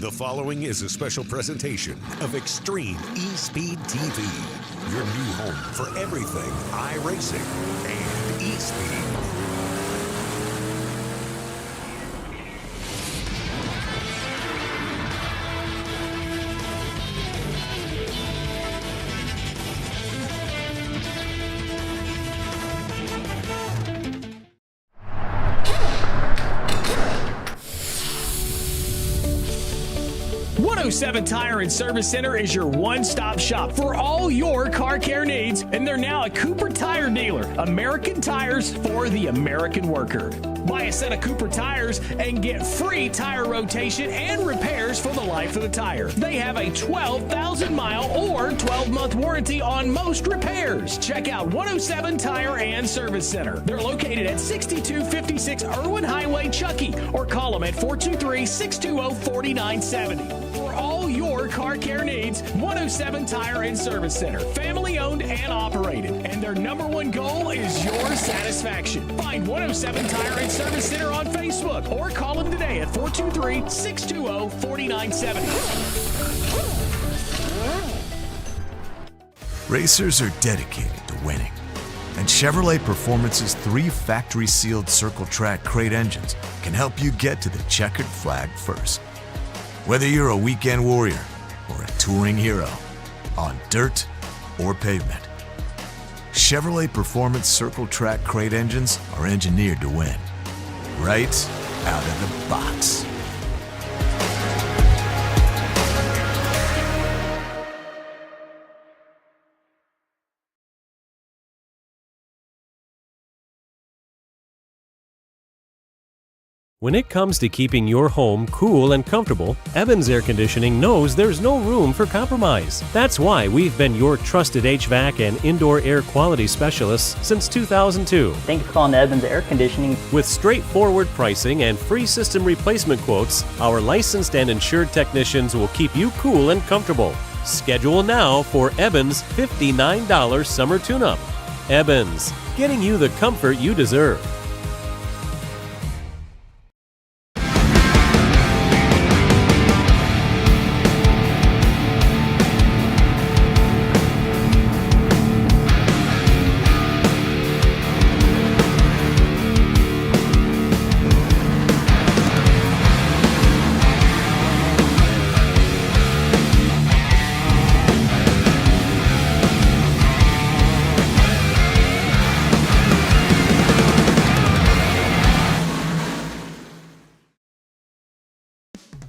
The following is a special presentation of Extreme E-Speed TV, your new home for everything iRacing and E-Speed. .07 Tire and Service Center is your one-stop shop for all your car care needs, and they're now a Cooper Tire dealer. American tires for the American worker. Buy a set of Cooper tires and get free tire rotation and repairs for the life of the tire. They have a 12,000-mile or 12-month warranty on most repairs. Check out 107 Tire and Service Center. They're located at 6256 Irwin Highway, Chuckey, or call them at 423-620-4970. For all your car care needs, 107 Tire and Service Center. Family owned and operated. And their number one goal is your satisfaction. Find 107 Tire and Service Center on Facebook or call them today at 423-620-4970. Racers are dedicated to winning. And Chevrolet Performance's 3 factory-sealed Circle Track crate engines can help you get to the checkered flag first. Whether you're a weekend warrior or a touring hero, on dirt or pavement, Chevrolet Performance Circle Track crate engines are engineered to win, right out of the box. When it comes to keeping your home cool and comfortable, Evans Air Conditioning knows there's no room for compromise. That's why we've been your trusted HVAC and indoor air quality specialists since 2002. Thank you for calling Evans Air Conditioning. With straightforward pricing and free system replacement quotes, our licensed and insured technicians will keep you cool and comfortable. Schedule now for Evans' $59 summer tune-up. Evans, getting you the comfort you deserve.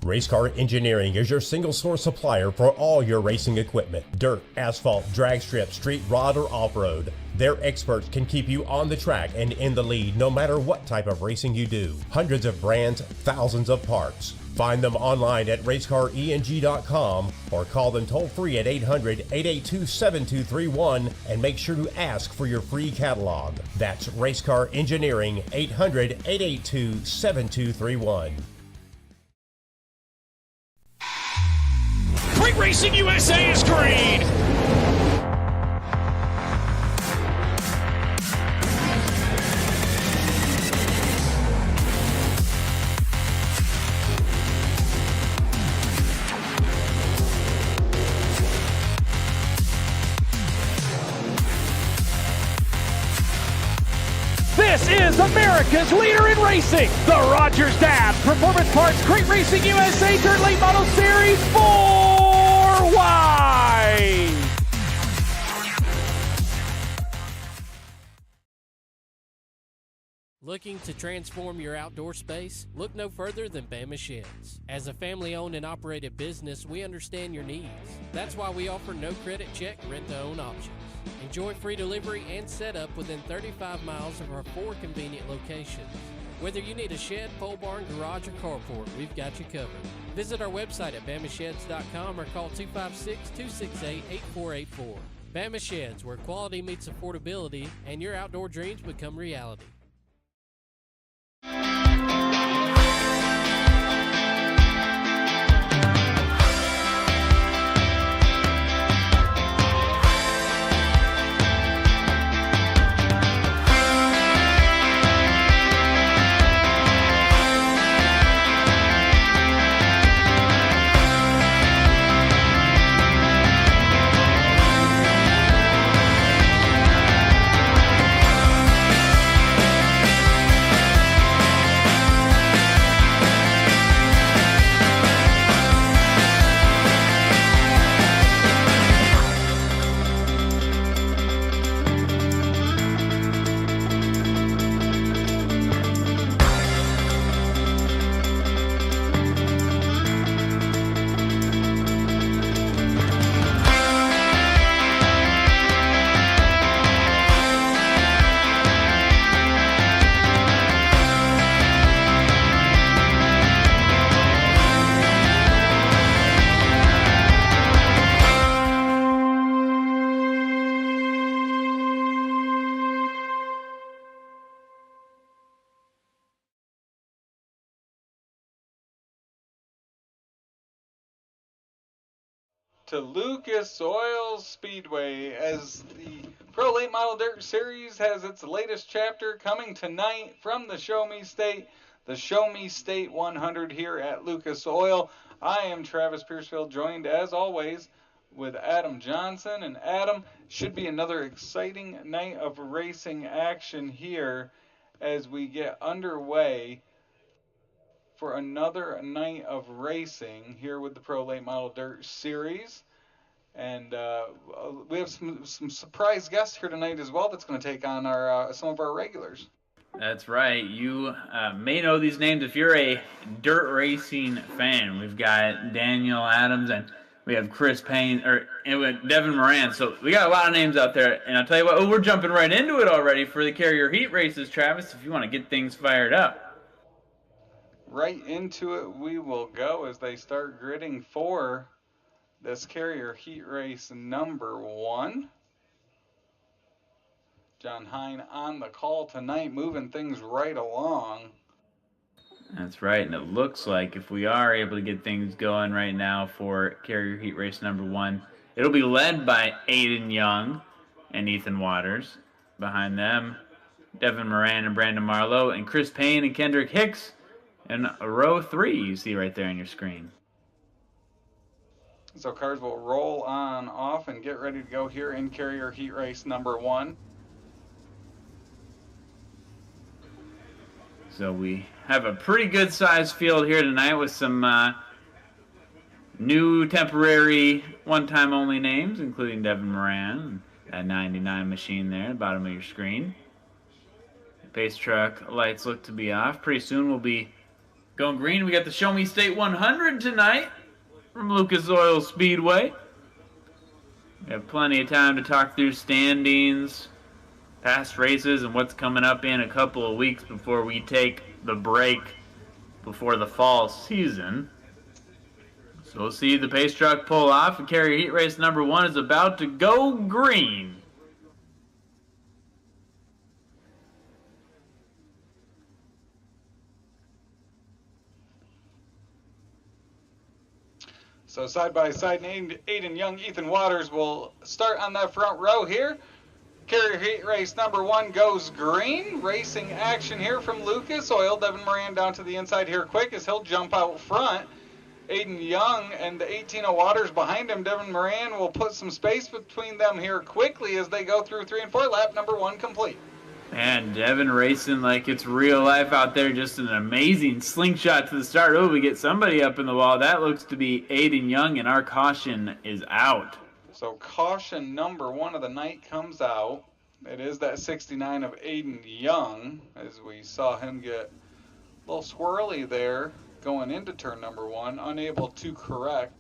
Race Car Engineering is your single source supplier for all your racing equipment. Dirt, asphalt, drag strip, street rod, or off-road. Their experts can keep you on the track and in the lead no matter what type of racing you do. Hundreds of brands, thousands of parts. Find them online at racecareng.com or call them toll free at 800-882-7231 and make sure to ask for your free catalog. That's Race Car Engineering, 800-882-7231. Great Racing USA is green. This is America's leader in racing, the Rogers Dab Performance Parts Great Racing USA Dirt Late Model Series 4Y. Looking to transform your outdoor space? Look no further than Bama Sheds. As a family-owned and operated business, we understand your needs. That's why we offer no credit check, rent-to-own options. Enjoy free delivery and setup within 35 miles of our 4 convenient locations. Whether you need a shed, pole barn, garage, or carport, we've got you covered. Visit our website at bamasheds.com or call 256-268-8484. Bama Sheds, where quality meets affordability and your outdoor dreams become reality. to Lucas Oil Speedway as the Pro Late Model Dirt Series has its latest chapter coming tonight from the Show Me State, the Show Me State 100 here at Lucas Oil. I am Travis Piercefield, joined as always with Adam Johnson. And Adam, should be another exciting night of racing action here as we get underway for another night of racing here with the Pro Late Model Dirt Series. And we have some surprise guests here tonight as well that's going to take on our some of our regulars. That's right. You may know these names if you're a dirt racing fan. We've got Daniel Adams and we have Chris Payne, and Devin Moran. So we got a lot of names out there. And I'll tell you what, we're jumping right into it already for the Carrier Heat races, Travis, if you want to get things fired up. Right into it we will go as they start gridding for this Carrier Heat race number 1. John Hine on the call tonight, moving things right along. That's right, and it looks like if we are able to get things going right now for Carrier Heat race number 1, it'll be led by Aiden Young and Ethan Waters. Behind them, Devin Moran and Brandon Marlowe, and Chris Payne and Kendrick Hicks in row 3 you see right there on your screen. So cars will roll on off and get ready to go here in Carrier Heat race number 1. So we have a pretty good sized field here tonight with some new temporary one-time only names, including Devin Moran, that 99 machine there at the bottom of your screen. The pace truck lights look to be off. Pretty soon we'll be going green. We got the Show Me State 100 tonight from Lucas Oil Speedway. We have plenty of time to talk through standings, past races, and what's coming up in a couple of weeks before we take the break before the fall season. So we'll see the pace truck pull off, and Carrier Heat race number 1 is about to go green. So side by side, Aiden Young, Ethan Waters will start on that front row here. Carrier Heat race number 1 goes green. Racing action here from Lucas Oil. Devin Moran down to the inside here quick as he'll jump out front. Aiden Young and the 18 Waters behind him. Devin Moran will put some space between them here quickly as they go through 3 and 4. Lap number 1 complete. And Devin racing like it's real life out there. Just an amazing slingshot to the start. Oh, we get somebody up in the wall. That looks to be Aiden Young, and our caution is out. So caution number 1 of the night comes out. It is that 69 of Aiden Young, as we saw him get a little swirly there going into turn number 1, unable to correct.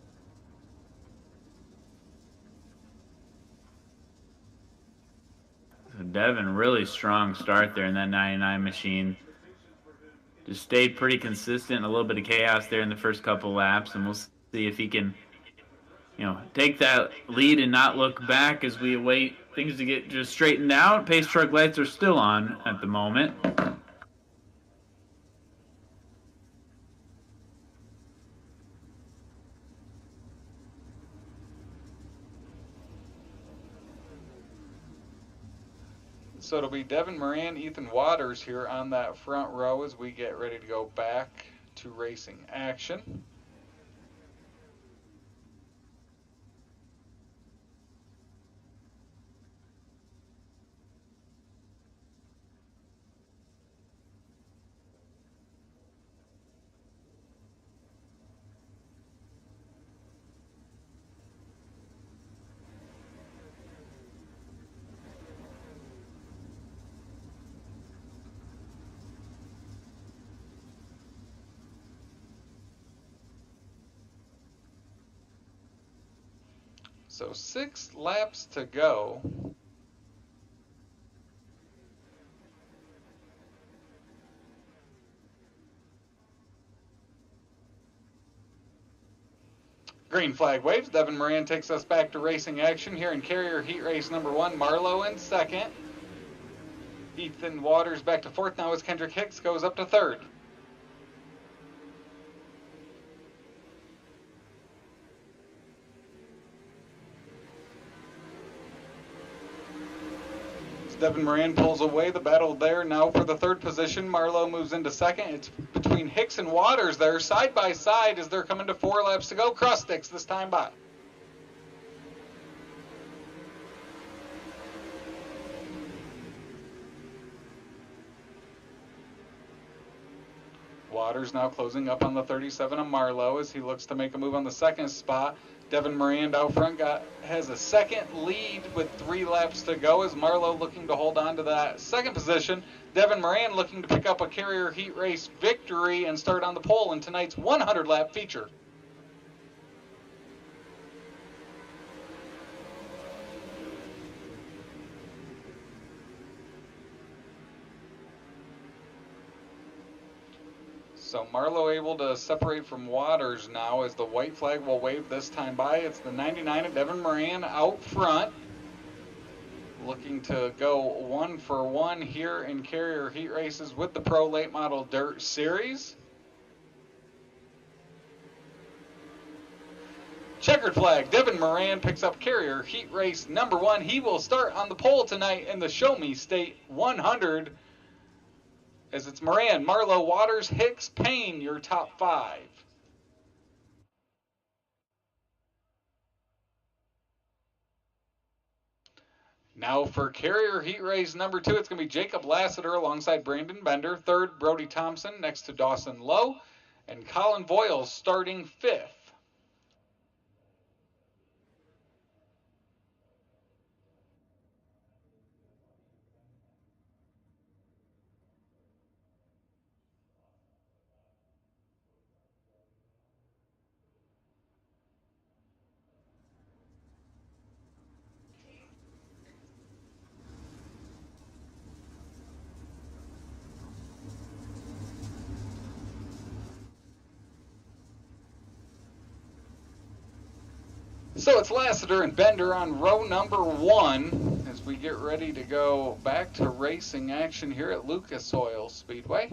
So Devin, really strong start there in that 99 machine. Just stayed pretty consistent, a little bit of chaos there in the first couple laps, and we'll see if he can, take that lead and not look back as we await things to get just straightened out. Pace truck lights are still on at the moment. So it'll be Devin Moran, Ethan Waters here on that front row as we get ready to go back to racing action. So 6 laps to go. Green flag waves. Devin Moran takes us back to racing action here in Carrier Heat race number 1. Marlowe in second. Ethan Waters back to 4th now as Kendrick Hicks goes up to 3rd. Devin Moran pulls away. The battle there now for the third position. Marlowe moves into second. It's between Hicks and Waters there, side by side as they're coming to 4 laps to go. Cross sticks this time by. Waters now closing up on the 37 of Marlowe as he looks to make a move on the second spot. Devin Moran out front has a second lead with 3 laps to go as Marlowe looking to hold on to that second position. Devin Moran looking to pick up a Carrier Heat Race victory and start on the pole in tonight's 100-lap feature. So Marlowe able to separate from Waters now as the white flag will wave this time by. It's the 99 of Devin Moran out front. Looking to go 1 for 1 here in Carrier Heat Races with the Pro Late Model Dirt Series. Checkered flag, Devin Moran picks up Carrier Heat Race number 1. He will start on the pole tonight in the Show Me State 100. As it's Moran, Marlowe, Waters, Hicks, Payne, your top 5. Now for Carrier Heat Race number 2, it's going to be Jacob Lassiter alongside Brandon Bender. 3rd, Brody Thompson next to Dawson Lowe. And Colin Voiles starting 5th. So it's Lassiter and Bender on row number 1 as we get ready to go back to racing action here at Lucas Oil Speedway.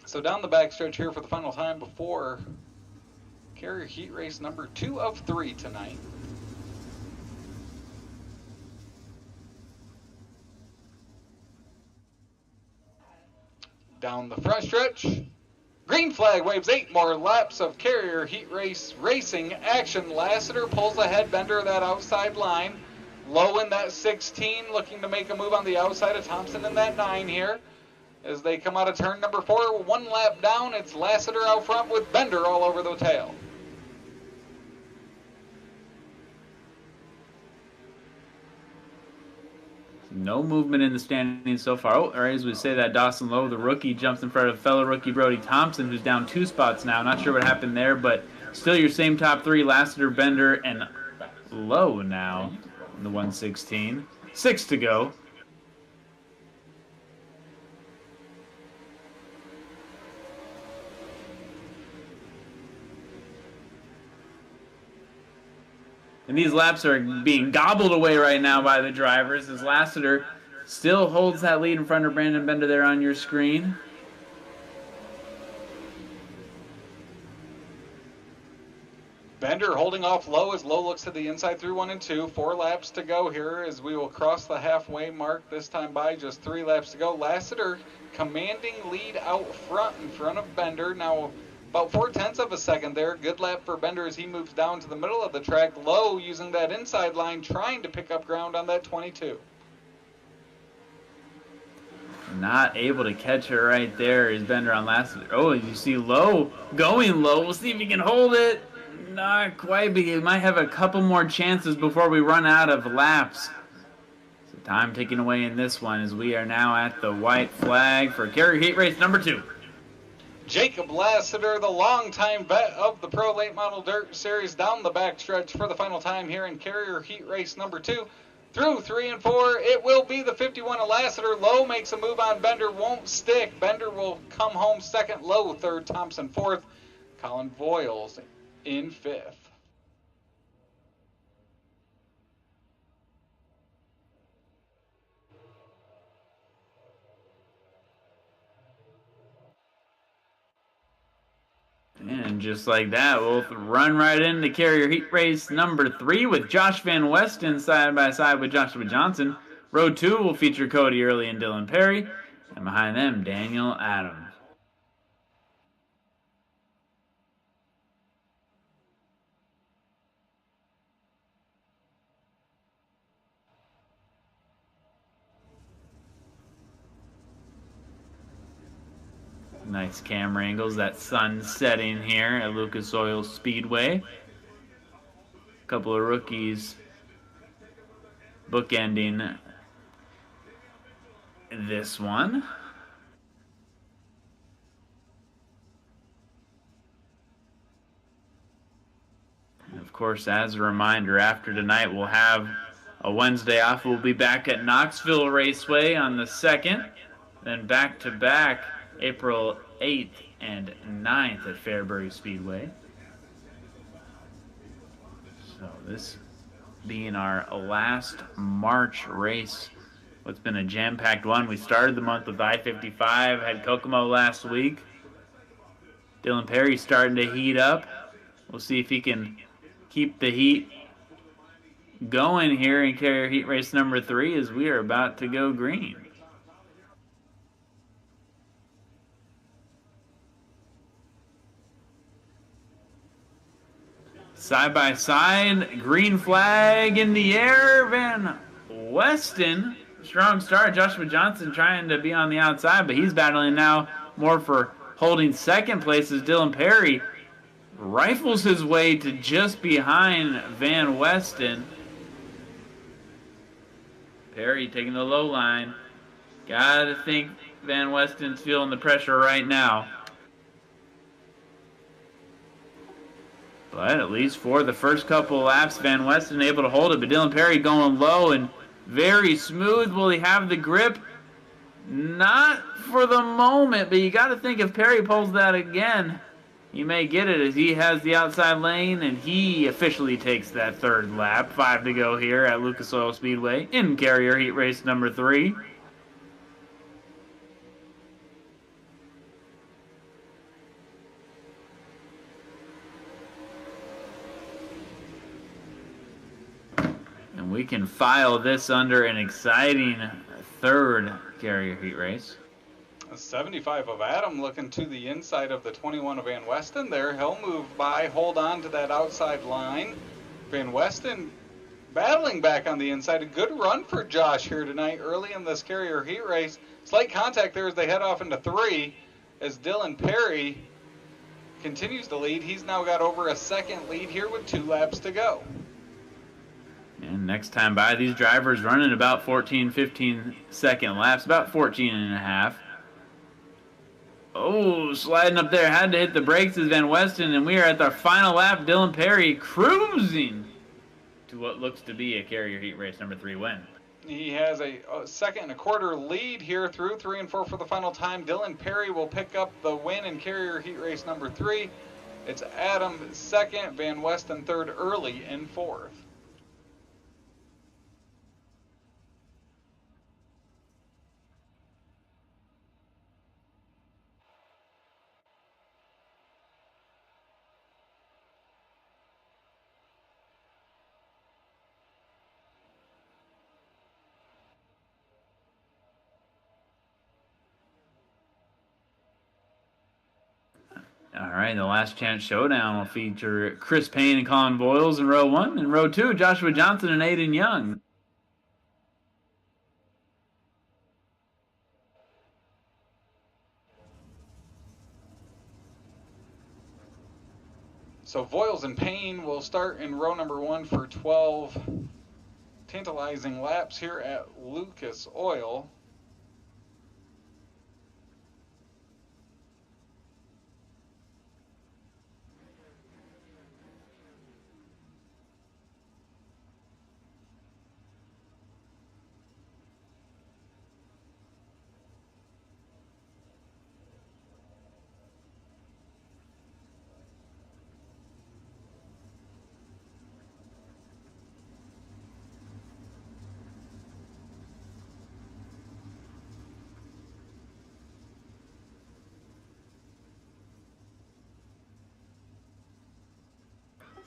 So down the backstretch here for the final time before Carrier Heat Race number 2 of 3 tonight. Down the front stretch, green flag waves 8 more laps of Carrier Heat Race racing action. Lassiter pulls ahead, Bender that outside line. Low in that 16, looking to make a move on the outside of Thompson in that 9 here. As they come out of turn number 4, 1 lap down, it's Lassiter out front with Bender all over the tail. No movement in the standings so far. Oh, or as we say that, Dawson Lowe, the rookie, jumps in front of fellow rookie Brody Thompson, who's down 2 spots now. Not sure what happened there, but still your same top 3, Lassiter, Bender, and Lowe now in the 116. 6 to go. And these laps are being gobbled away right now by the drivers as Lassiter still holds that lead in front of Brandon Bender there on your screen. Bender holding off Lowe as Lowe looks to the inside through 1 and 2. 4 laps to go here as we will cross the halfway mark this time by just 3 laps to go. Lassiter commanding lead out front in front of Bender. Now about 0.4 of a second there. Good lap for Bender as he moves down to the middle of the track. Lowe using that inside line, trying to pick up ground on that 22. Not able to catch her right there is Bender on Lassiter. Oh, you see Lowe going low. We'll see if he can hold it. Not quite, but he might have a couple more chances before we run out of laps. So time ticking away in this one as we are now at the white flag for Carrier Heat Race number 2. Jacob Lassiter, the longtime vet of the Pro Late Model Dirt Series, down the backstretch for the final time here in Carrier Heat Race number 2. Through 3 and 4, it will be the 51 of Lassiter. Lowe makes a move on Bender, won't stick. Bender will come home second. Lowe third, Thompson fourth. Colin Voiles in 5th. And just like that, we'll run right into Carrier Heat Race number 3 with Josh Van Westen side by side with Joshua Johnson. Row 2 will feature Cody Early and Dylan Perry. And behind them, Daniel Adams. Nice camera angles, that sun setting here at Lucas Oil Speedway. A couple of rookies bookending this one. And of course, as a reminder, after tonight we'll have a Wednesday off. We'll be back at Knoxville Raceway on the 2nd, then back-to-back April 8th and 9th at Fairbury Speedway. So this being our last March race, what's been a jam-packed one. We started the month with I-55, had Kokomo last week. Dylan Perry starting to heat up. We'll see if he can keep the heat going here in Carrier Heat Race number 3 as we are about to go green. Side by side, green flag in the air. Van Westen, strong start. Joshua Johnson trying to be on the outside, but he's battling now more for holding second place as Dylan Perry rifles his way to just behind Van Westen. Perry taking the low line. Gotta think Van Westen's feeling the pressure right now. But at least for the first couple of laps, Van Westen able to hold it. But Dylan Perry going low and very smooth. Will he have the grip? Not for the moment, but you got to think if Perry pulls that again, he may get it as he has the outside lane, and he officially takes that third lap. 5 to go here at Lucas Oil Speedway in Carrier Heat Race number 3. And we can file this under an exciting third Carrier Heat Race. A 75 of Adam looking to the inside of the 21 of Van Westen there. He'll move by, hold on to that outside line. Van Westen battling back on the inside. A good run for Josh here tonight early in this Carrier Heat Race. Slight contact there as they head off into 3 as Dylan Perry continues to lead. He's now got over a second lead here with 2 laps to go. And next time by, these drivers running about 14, 15 second laps, about 14 and a half. Oh, sliding up there, had to hit the brakes as Van Westen, and we are at the final lap. Dylan Perry cruising to what looks to be a Carrier Heat Race number 3 win. He has a second and a quarter lead here through 3 and 4 for the final time. Dylan Perry will pick up the win in Carrier Heat Race number 3. It's Adam second, Van Westen third, early in 4th. All right, the last chance showdown will feature Chris Payne and Colin Boyles in row 1. In row 2, Joshua Johnson and Aiden Young. So Voiles and Payne will start in row number 1 for 12 tantalizing laps here at Lucas Oil.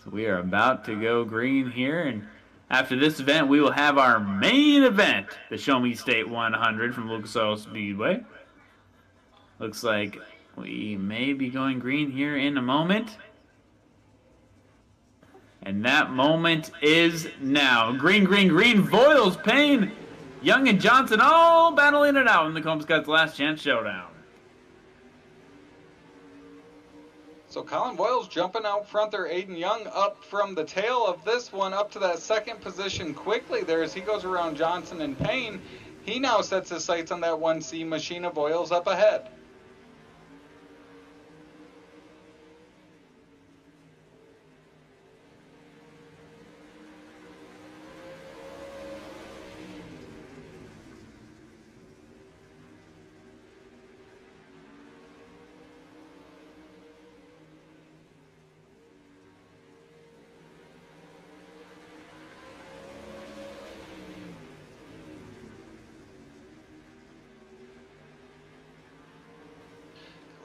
So we are about to go green here, and after this event, we will have our main event, the Show Me State 100 from Lucas Oil Speedway. Looks like we may be going green here in a moment. And that moment is now. Green, green, green. Voiles, Payne, Young, and Johnson all battling it out in the Combs Cuts Last Chance Showdown. So Colin Voiles jumping out front there. Aiden Young up from the tail of this one up to that second position quickly there as he goes around Johnson and Payne. He now sets his sights on that 1C machine of Voiles up ahead.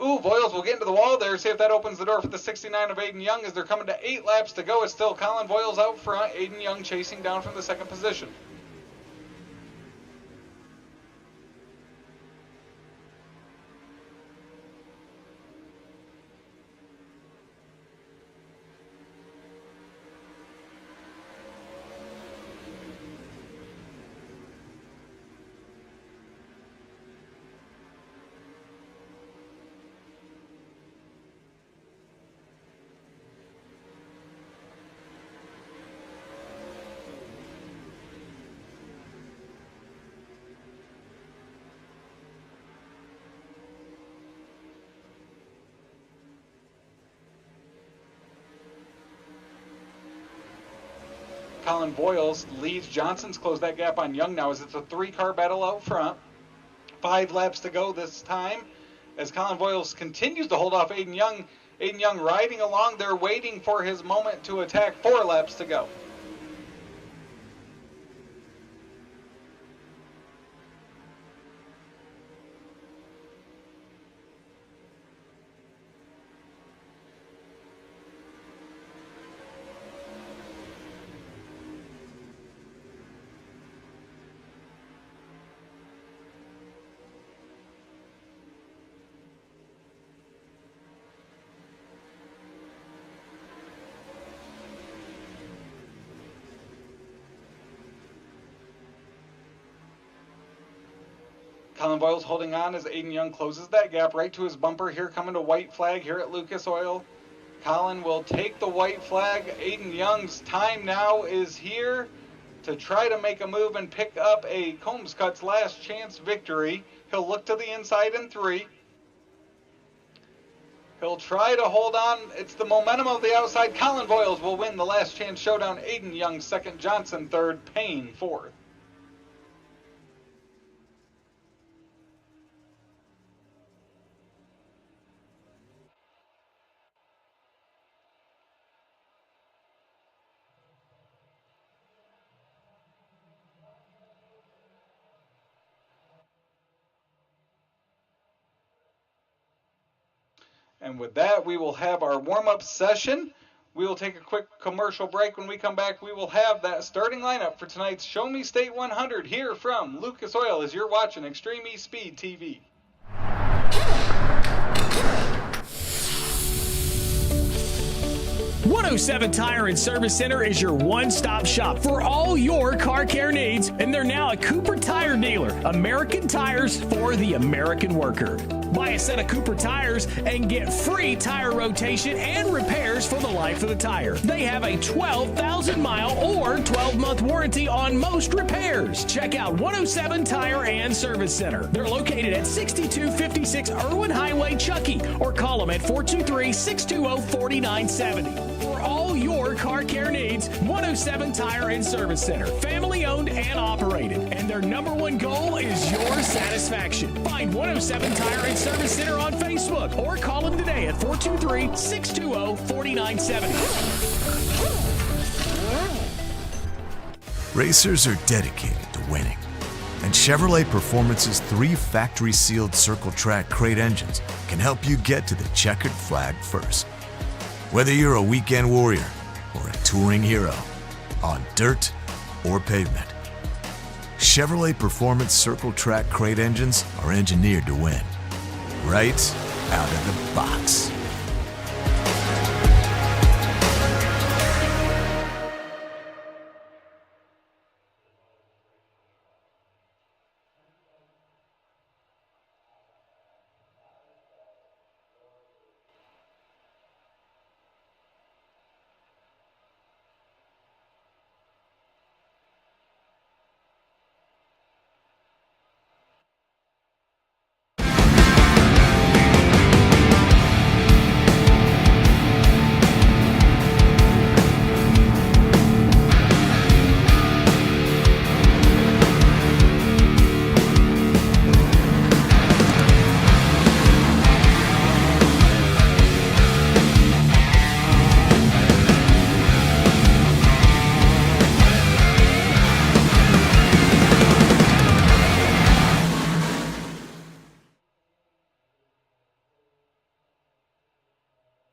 Ooh, Voiles will get into the wall there. See if that opens the door for the 69 of Aiden Young as they're coming to 8 laps to go. It's still Colin Voiles out front. Aiden Young chasing down from the second position. Colin Voiles leads. Johnson's closed that gap on Young now as it's a 3-car battle out front. 5 laps to go this time as Colin Voiles continues to hold off Aiden Young. Aiden Young riding along there waiting for his moment to attack. 4 laps to go. Colin Voiles holding on as Aiden Young closes that gap right to his bumper. Here coming to white flag here at Lucas Oil. Colin will take the white flag. Aiden Young's time now is here to try to make a move and pick up a Combs Cuts Last Chance victory. He'll look to the inside in 3. He'll try to hold on. It's the momentum of the outside. Colin Voiles will win the Last Chance Showdown. Aiden Young second, Johnson third, Payne fourth. And with that, we will have our warm-up session. We will take a quick commercial break. When we come back, we will have that starting lineup for tonight's Show Me State 100 here from Lucas Oil as you're watching Extreme E-Speed TV. .107 Tire and Service Center is your one-stop shop for all your car care needs, and they're now a Cooper Tire dealer. American tires for the American worker. Buy a set of Cooper tires and get free tire rotation and repairs for the life of the tire. They have a 12,000-mile or 12-month warranty on most repairs. Check out 107 Tire and Service Center. They're located at 6256 Irwin Highway, Chuckey, or call them at 423-620-4970. For all your car care needs, 107 Tire and Service Center. Family owned and operated. And their number one goal is your satisfaction. Find 107 Tire and Service Center on Facebook or call them today at 423-620-4970. Racers are dedicated to winning. And Chevrolet Performance's 3 factory-sealed Circle Track crate engines can help you get to the checkered flag first. Whether you're a weekend warrior touring hero on dirt or pavement. Chevrolet Performance Circle Track crate engines are engineered to win. Right out of the box.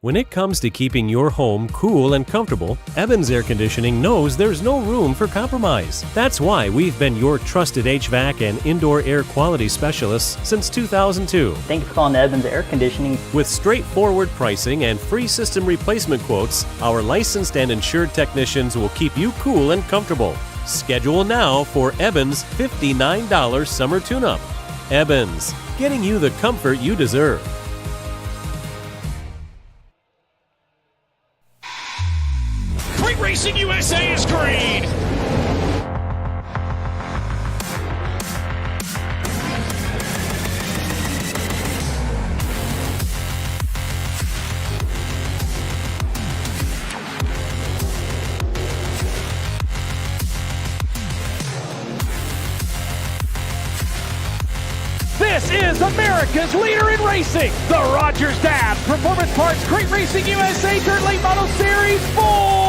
When it comes to keeping your home cool and comfortable, Evans Air Conditioning knows there's no room for compromise. That's why we've been your trusted HVAC and indoor air quality specialists since 2002. Thank you for calling Evans Air Conditioning. With straightforward pricing and free system replacement quotes, our licensed and insured technicians will keep you cool and comfortable. Schedule now for Evans' $59 summer tune-up. Evans, getting you the comfort you deserve. Great Racing USA is green! This is America's leader in racing, the Rogers Dab Performance Parts Great Racing USA Dirt Late Model Series 4Y.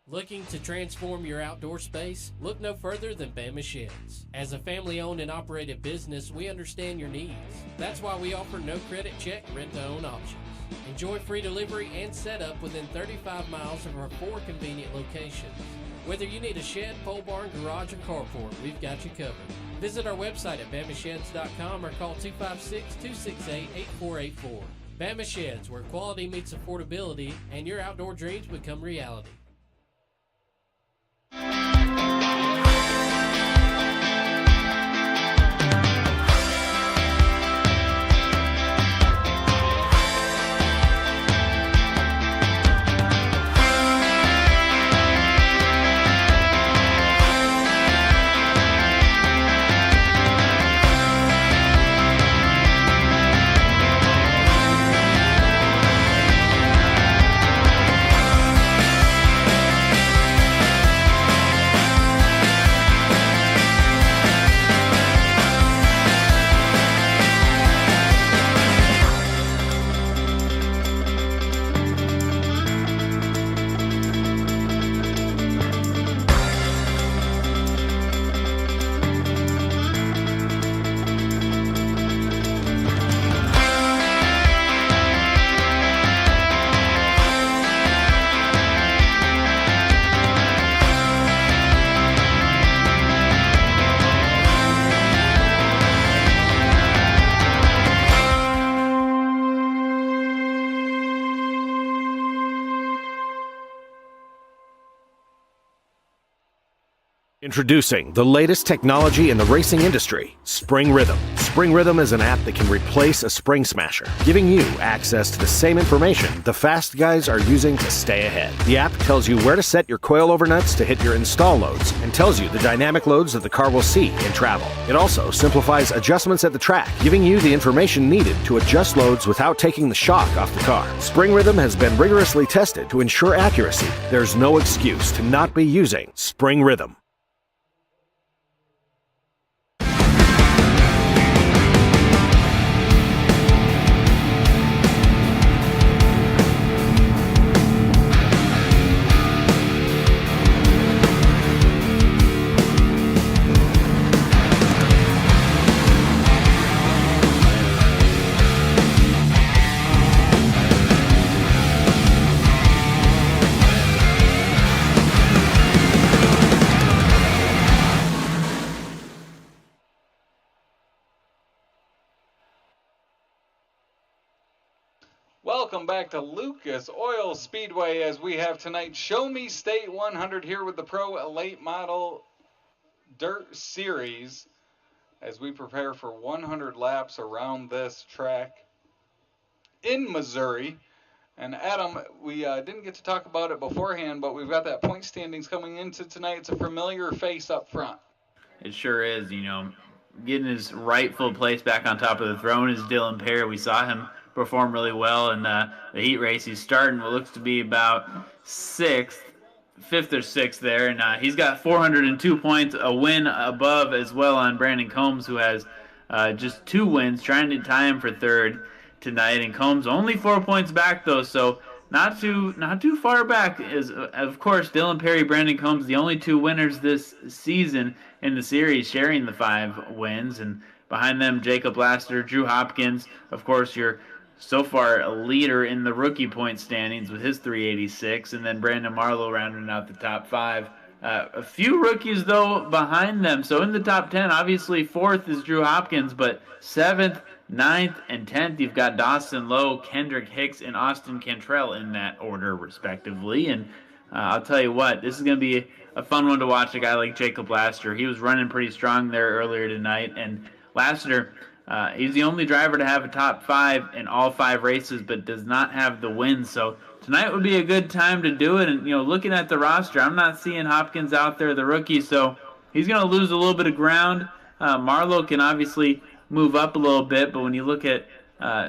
Looking to transform your outdoor space? Look no further than Bama Sheds. As a family-owned and operated business, we understand your needs. That's why we offer no credit check, rent-to-own options. Enjoy free delivery and setup within 35 miles of our 4 convenient locations. Whether you need a shed, pole barn, garage, or carport, we've got you covered. Visit our website at bamasheds.com or call 256-268-8484. Bama Sheds, where quality meets affordability and your outdoor dreams become reality. Introducing the latest technology in the racing industry, Spring Rhythm. Spring Rhythm is an app that can replace a spring smasher, giving you access to the same information the fast guys are using to stay ahead. The app tells you where to set your coilover nuts to hit your install loads and tells you the dynamic loads that the car will see in travel. It also simplifies adjustments at the track, giving you the information needed to adjust loads without taking the shock off the car. Spring Rhythm has been rigorously tested to ensure accuracy. There's no excuse to not be using Spring Rhythm. Welcome back to Lucas Oil Speedway as we have tonight's Show Me State 100 here with the Pro Late Model Dirt Series as we prepare for 100 laps around this track in Missouri. And Adam, we didn't get to talk about it beforehand, but we've got that point standings coming into tonight. It's a familiar face up front. It sure is, getting his rightful place back on top of the throne is Dylan Perry. We saw him perform really well in the heat race. He's starting what looks to be about fifth or sixth there, and he's got 402 points, a win above as well on Brandon Combs, who has just 2 wins, trying to tie him for third tonight. And Combs only 4 points back though, so not too far back. Is of course Dylan Perry, Brandon Combs, the only 2 winners this season in the series, sharing the 5 wins, and behind them Jacob Laster, Drew Hopkins, of course your so far a leader in the rookie point standings with his 386, and then Brandon Marlowe rounding out the top 5. A few rookies though behind them, so in the top 10, obviously 4th is Drew Hopkins, but 7th, 9th, and 10th, you've got Dawson Lowe, Kendrick Hicks, and Austin Cantrell in that order, respectively. And I'll tell you what, this is going to be a fun one to watch. A guy like Jacob Laster, he was running pretty strong there earlier tonight. And Laster, he's the only driver to have a top 5 in all 5 races, but does not have the win. So tonight would be a good time to do it. And, looking at the roster, I'm not seeing Hopkins out there, the rookie, so he's going to lose a little bit of ground. Marlowe can obviously move up a little bit, but when you look at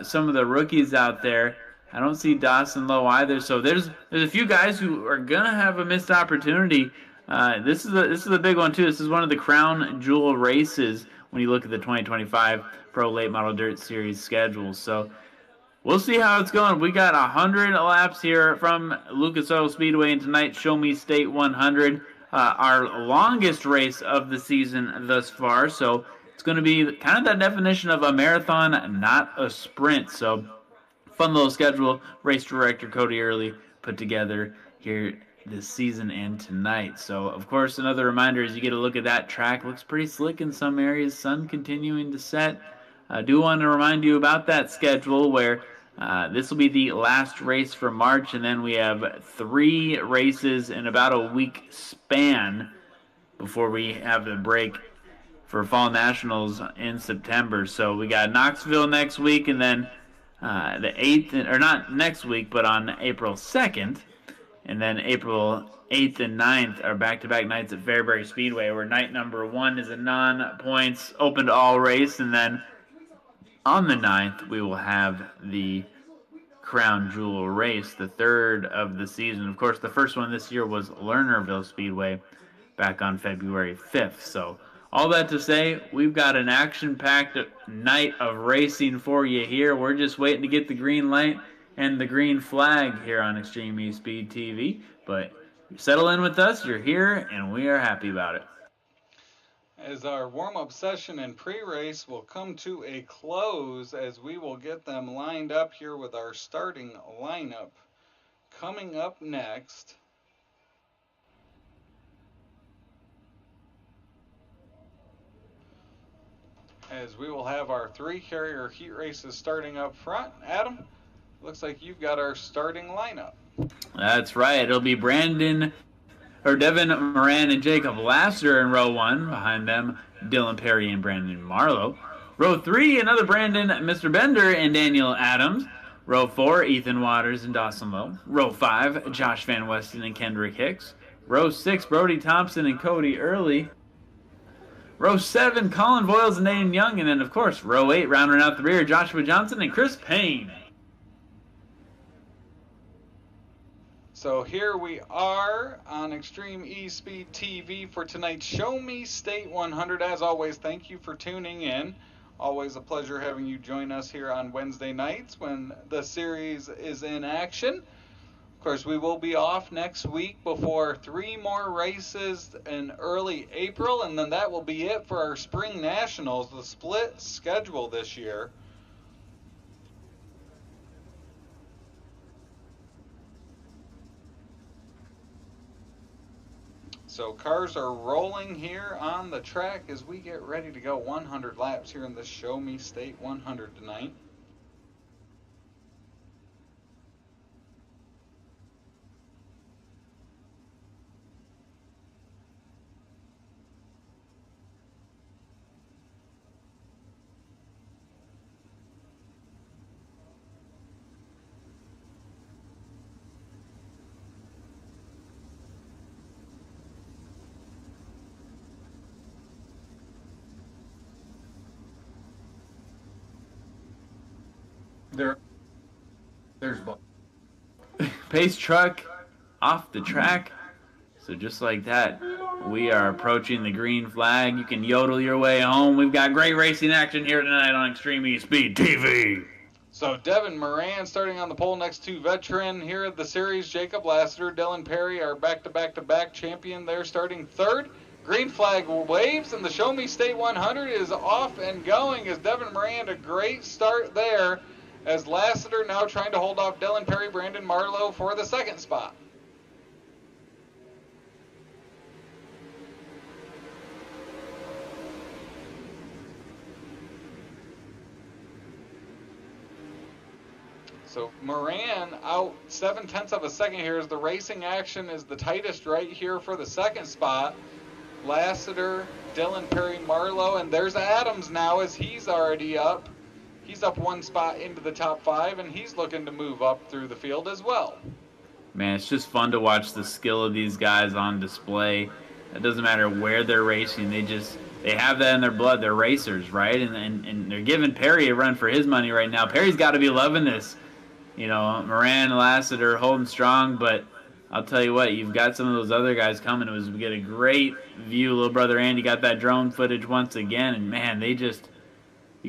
some of the rookies out there, I don't see Dawson Lowe either. So there's a few guys who are gonna have a missed opportunity. This is a big one too. This is one of the crown jewel races when you look at the 2025 Pro Late Model Dirt Series schedule. So we'll see how it's going. We got 100 laps here from Lucas Oil Speedway, and tonight's Show Me State 100, our longest race of the season thus far. So it's going to be kind of that definition of a marathon, not a sprint. So fun little schedule race director Cody Early put together here this season and tonight. So, of course, another reminder as you get a look at that track. Looks pretty slick in some areas. Sun continuing to set. I do want to remind you about that schedule where this will be the last race for March, and then we have 3 races in about a week span before we have the break for Fall Nationals in September. So we got Knoxville next week, and then the 8th, or not next week, but on April 2nd, and then April 8th and 9th are back-to-back nights at Fairbury Speedway, where night number 1 is a non-points, open to all race, and then on the 9th we will have the Crown Jewel race, the 3rd of the season. Of course, the first one this year was Lernerville Speedway back on February 5th. So all that to say, we've got an action-packed night of racing for you here. We're just waiting to get the green light and the green flag here on Extreme E-Speed TV. But settle in with us, you're here, and we are happy about it. As our warm-up session and pre-race will come to a close, as we will get them lined up here with our starting lineup. Coming up next, as we will have our 3 carrier heat races starting up front. Adam, looks like you've got our starting lineup. That's right. It'll be Devin Moran and Jacob Laster in row 1. Behind them, Dylan Perry and Brandon Marlowe. Row 3, another Brandon, Mr. Bender, and Daniel Adams. Row 4, Ethan Waters and Dawson Lowe. Row 5, Josh Van Westen and Kendrick Hicks. Row 6, Brody Thompson and Cody Early. Row 7, Colin Voiles and Aiden Young. And then, of course, row 8, rounding out the rear, Joshua Johnson and Chris Payne. So here we are on Extreme E-Speed TV for tonight's Show Me State 100. As always, thank you for tuning in. Always a pleasure having you join us here on Wednesday nights when the series is in action. Of course, we will be off next week before 3 more races in early April, and then that will be it for our Spring Nationals, the split schedule this year. So cars are rolling here on the track as we get ready to go 100 laps here in the Show Me State 100 tonight. There's both. Pace truck off the track. So just like that, we are approaching the green flag. You can yodel your way home. We've got great racing action here tonight on Extreme E-Speed TV. So Devin Moran starting on the pole next to veteran here at the series. Jacob Lassiter, Dylan Perry are back-to-back-to-back champion. They're starting third. Green flag waves, and the Show Me State 100 is off and going as Devin Moran, a great start there, as Lassiter now trying to hold off Dylan Perry, Brandon Marlowe for the second spot. So Moran out 7/10 of a second here as the racing action is the tightest right here for the second spot. Lassiter, Dylan Perry, Marlowe, and there's Adams now as he's already up. He's up one spot into the top 5, and he's looking to move up through the field as well. Man, it's just fun to watch the skill of these guys on display. It doesn't matter where they're racing. They have that in their blood. They're racers, right? And they're giving Perry a run for his money right now. Perry's got to be loving this. You know, Moran and Lassiter holding strong, but I'll tell you what, you've got some of those other guys coming. We get a great view. Little brother Andy got that drone footage once again, and man, you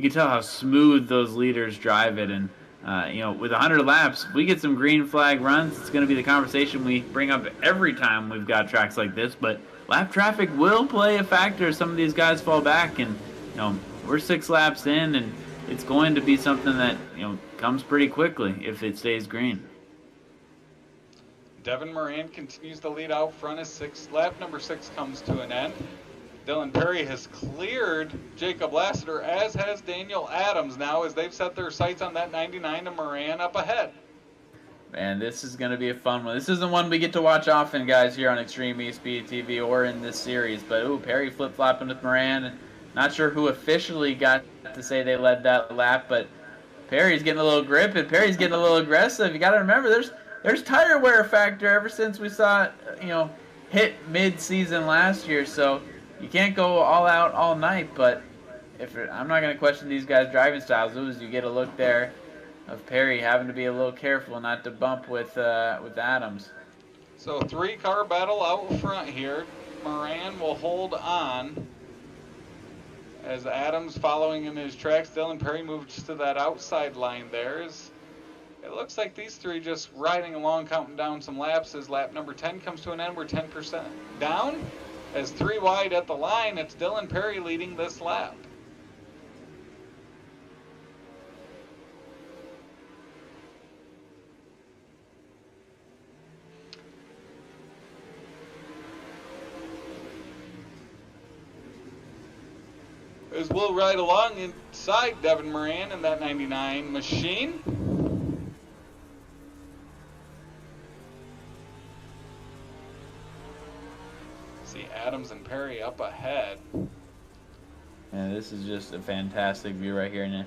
can tell how smooth those leaders drive it. And with 100 laps, if we get some green flag runs, it's going to be the conversation we bring up every time we've got tracks like this. But lap traffic will play a factor. Some of these guys fall back, and we're 6 laps in, and it's going to be something that comes pretty quickly if it stays green. Devin Moran continues to lead out front as lap number 6 comes to an end. Dylan Perry has cleared Jacob Lassiter, as has Daniel Adams now, as they've set their sights on that 99 to Moran up ahead. Man, this is going to be a fun one. This isn't one we get to watch often, guys, here on Extreme E-Speed TV or in this series. But, Perry flip-flopping with Moran. Not sure who officially got to say they led that lap, but Perry's getting a little grip, and Perry's getting a little aggressive. You got to remember, there's tire wear factor ever since we saw it, hit mid-season last year. So you can't go all out all night. But I'm not going to question these guys' driving styles. You get a look there of Perry having to be a little careful not to bump with Adams. So 3-car battle out front here. Moran will hold on as Adams following in his tracks. Dylan Perry moves to that outside line there. It looks like these three just riding along, counting down some laps as lap number 10 comes to an end. We're 10% down. As 3 wide at the line, it's Dylan Perry leading this lap. As we'll ride along inside Devin Moran in that 99 machine. See Adams and Perry up ahead. And this is just a fantastic view right here. And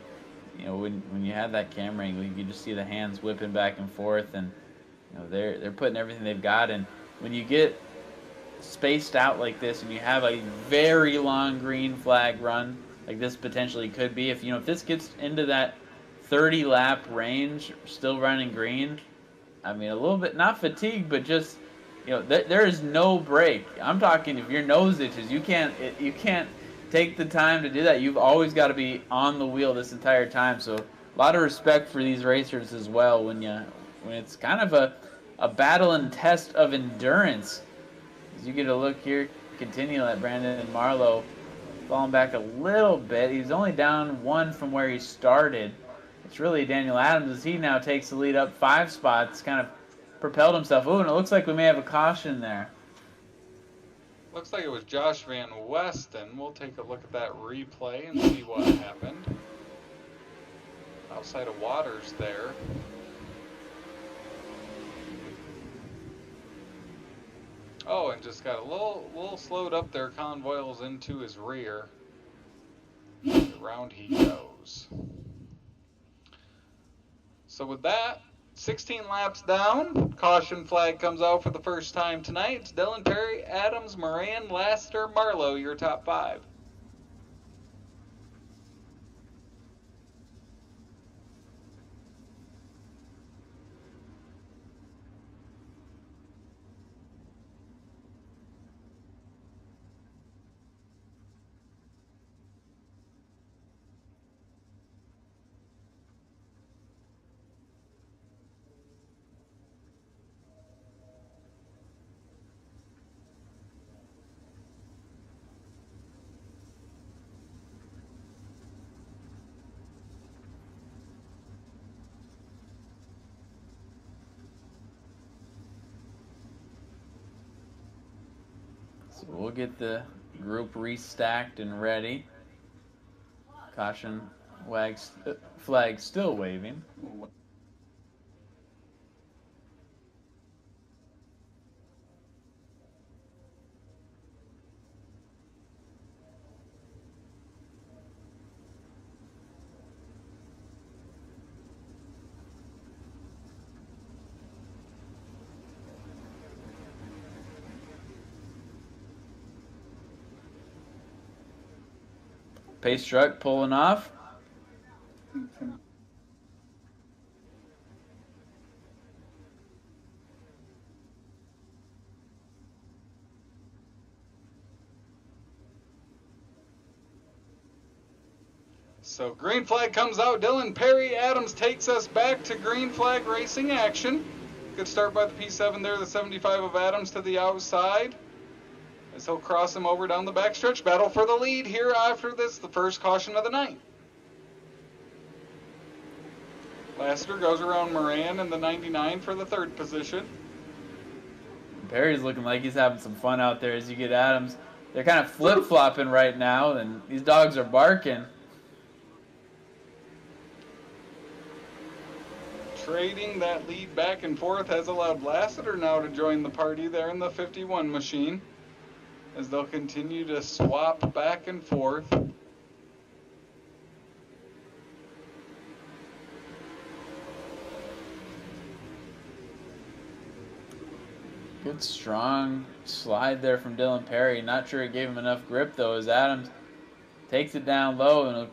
when you have that camera angle, you can just see the hands whipping back and forth, and they're putting everything they've got. And when you get spaced out like this and you have a very long green flag run like this potentially could be, if this gets into that 30 lap range still running green, I mean, a little bit not fatigued, but just there is no break. I'm talking, if your nose itches, you can't take the time to do that. You've always got to be on the wheel this entire time. So a lot of respect for these racers as well when it's kind of a battle and test of endurance. As you get a look here, continue at Brandon and Marlowe falling back a little bit. He's only down 1 from where he started. It's really Daniel Adams as he now takes the lead up 5 spots, kind of propelled himself. And it looks like we may have a caution there. Looks like it was Josh Van Westen. We'll take a look at that replay and see what happened. Outside of Waters there. Oh, and just got a little slowed up there. Colin Voiles into his rear. Around he goes. So with that, 16 laps down. Caution flag comes out for the first time tonight. It's Dylan Perry, Adams, Moran, Lassiter, Marlowe, your top 5. So we'll get the group restacked and ready. Caution flag still waving. Pace truck pulling off. So green flag comes out. Dylan Perry Adams takes us back to green flag racing action. Good start by the P7 there, the 75 of Adams to the outside, as he'll cross him over down the backstretch. Battle for the lead here after this, the first caution of the night. Lassiter goes around Moran in the 99 for the third position. Perry's looking like he's having some fun out there as you get Adams. They're kind of flip-flopping right now, and these dogs are barking. Trading that lead back and forth has allowed Lassiter now to join the party there in the 51 machine, as they'll continue to swap back and forth. Good strong slide there from Dylan Perry. Not sure it gave him enough grip though, as Adams takes it down low and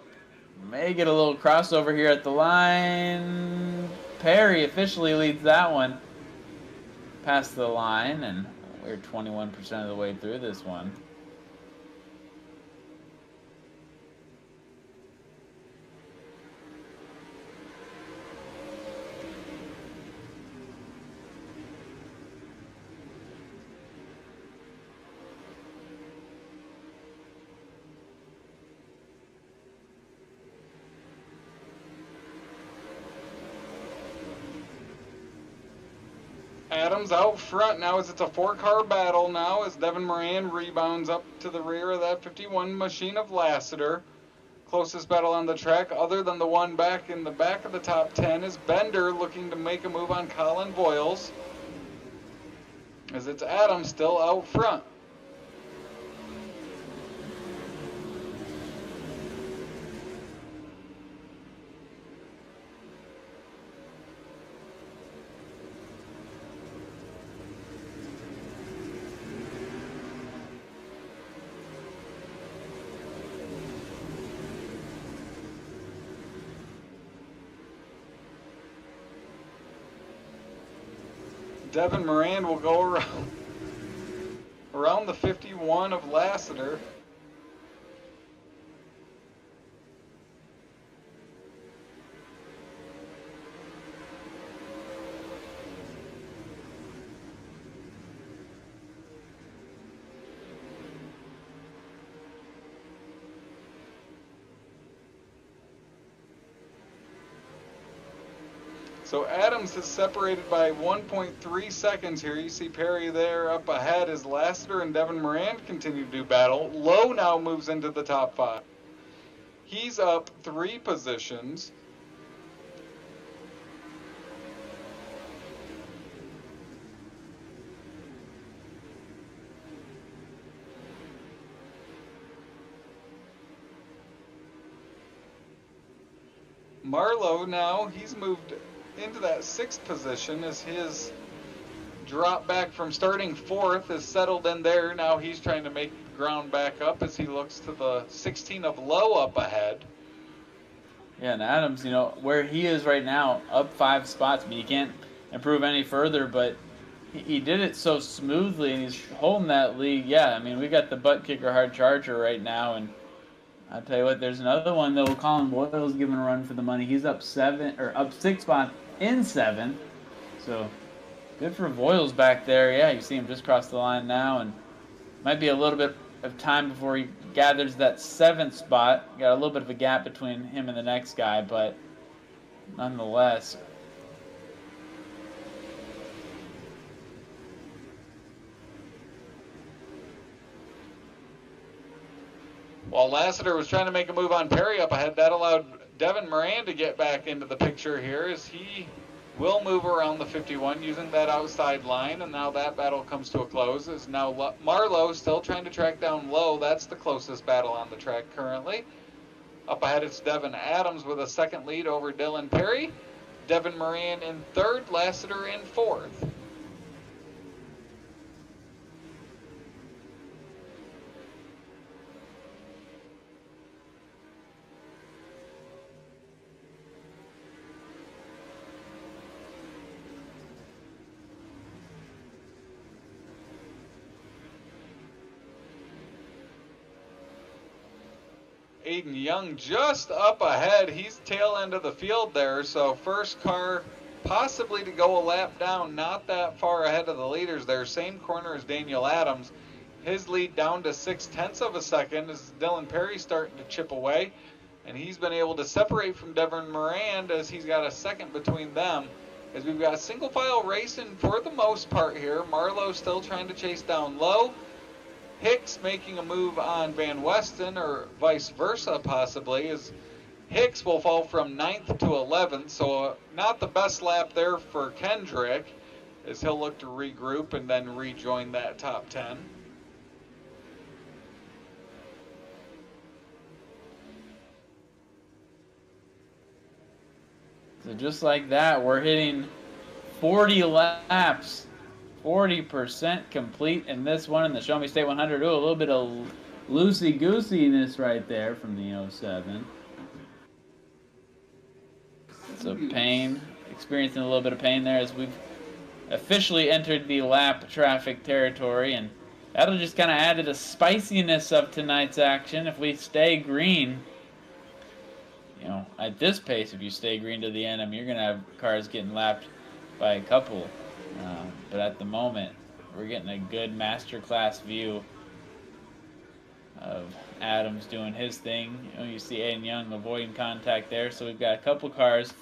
may get a little crossover here at the line. Perry officially leads that one past the line, and we're 21% of the way through this one. Adams out front now as it's a four-car battle now, as Devin Moran rebounds up to the rear of that 51 machine of Lassiter. Closest battle on the track, other than the one back in the back of the top 10, is Bender looking to make a move on Colin Voiles, as it's Adams still out front. Devin Moran will go around the 51 of Lassiter. So Adams is separated by 1.3 seconds here. You see Perry there up ahead as Lassiter and Devin Moran continue to do battle. Lowe now moves into the top 5. He's up 3 positions. Marlowe now, he's moved into that 6th position as his drop back from starting 4th is settled in there. Now he's trying to make ground back up as he looks to the 16 of Lowe up ahead. Yeah, and Adams, you know, where he is right now, up 5 spots. I mean, he can't improve any further, but he did it so smoothly, and he's holding that lead. Yeah, I mean, we got the butt kicker hard charger right now, and I'll tell you what, there's another one though. Colin Boyle's giving a run for the money. He's up 6 spots in 7. So good for Voiles back there. Yeah, you see him just cross the line now, and might be a little bit of time before he gathers that 7th spot. Got a little bit of a gap between him and the next guy, but nonetheless. While Lassiter was trying to make a move on Perry up ahead, that allowed Devin Moran to get back into the picture here as he will move around the 51 using that outside line, and now that battle comes to a close. Is now Marlowe still trying to track down Lowe. That's the closest battle on the track currently. Up ahead it's Devin Adams with a second lead over Dylan Perry. Devin Moran in third, Lassiter in fourth. Aiden Young just up ahead. He's tail end of the field there, so first car possibly to go a lap down, not that far ahead of the leaders there. Same corner as Daniel Adams. His lead down to 0.6 of a second as Dylan Perry starting to chip away, and he's been able to separate from Devin Moran as he's got a second between them. As we've got single file racing for the most part here. Marlowe still trying to chase down Lowe. Hicks making a move on Van Westen, or vice versa possibly, as Hicks will fall from 9th to 11th, so not the best lap there for Kendrick, as he'll look to regroup and then rejoin that top 10. So just like that, we're hitting 40 laps. 40% complete in this one in the Show Me State 100. Ooh, a little bit of loosey-goosiness right there from the 07. So Payne experiencing a little bit of pain there as we've officially entered the lap traffic territory, and that'll just kind of add to the spiciness of tonight's action. If we stay green, at this pace, if you stay green to the end, you're going to have cars getting lapped by a couple. But at the moment, we're getting a good masterclass view of Adams doing his thing. You see Aiden Young avoiding contact there. So we've got a couple cars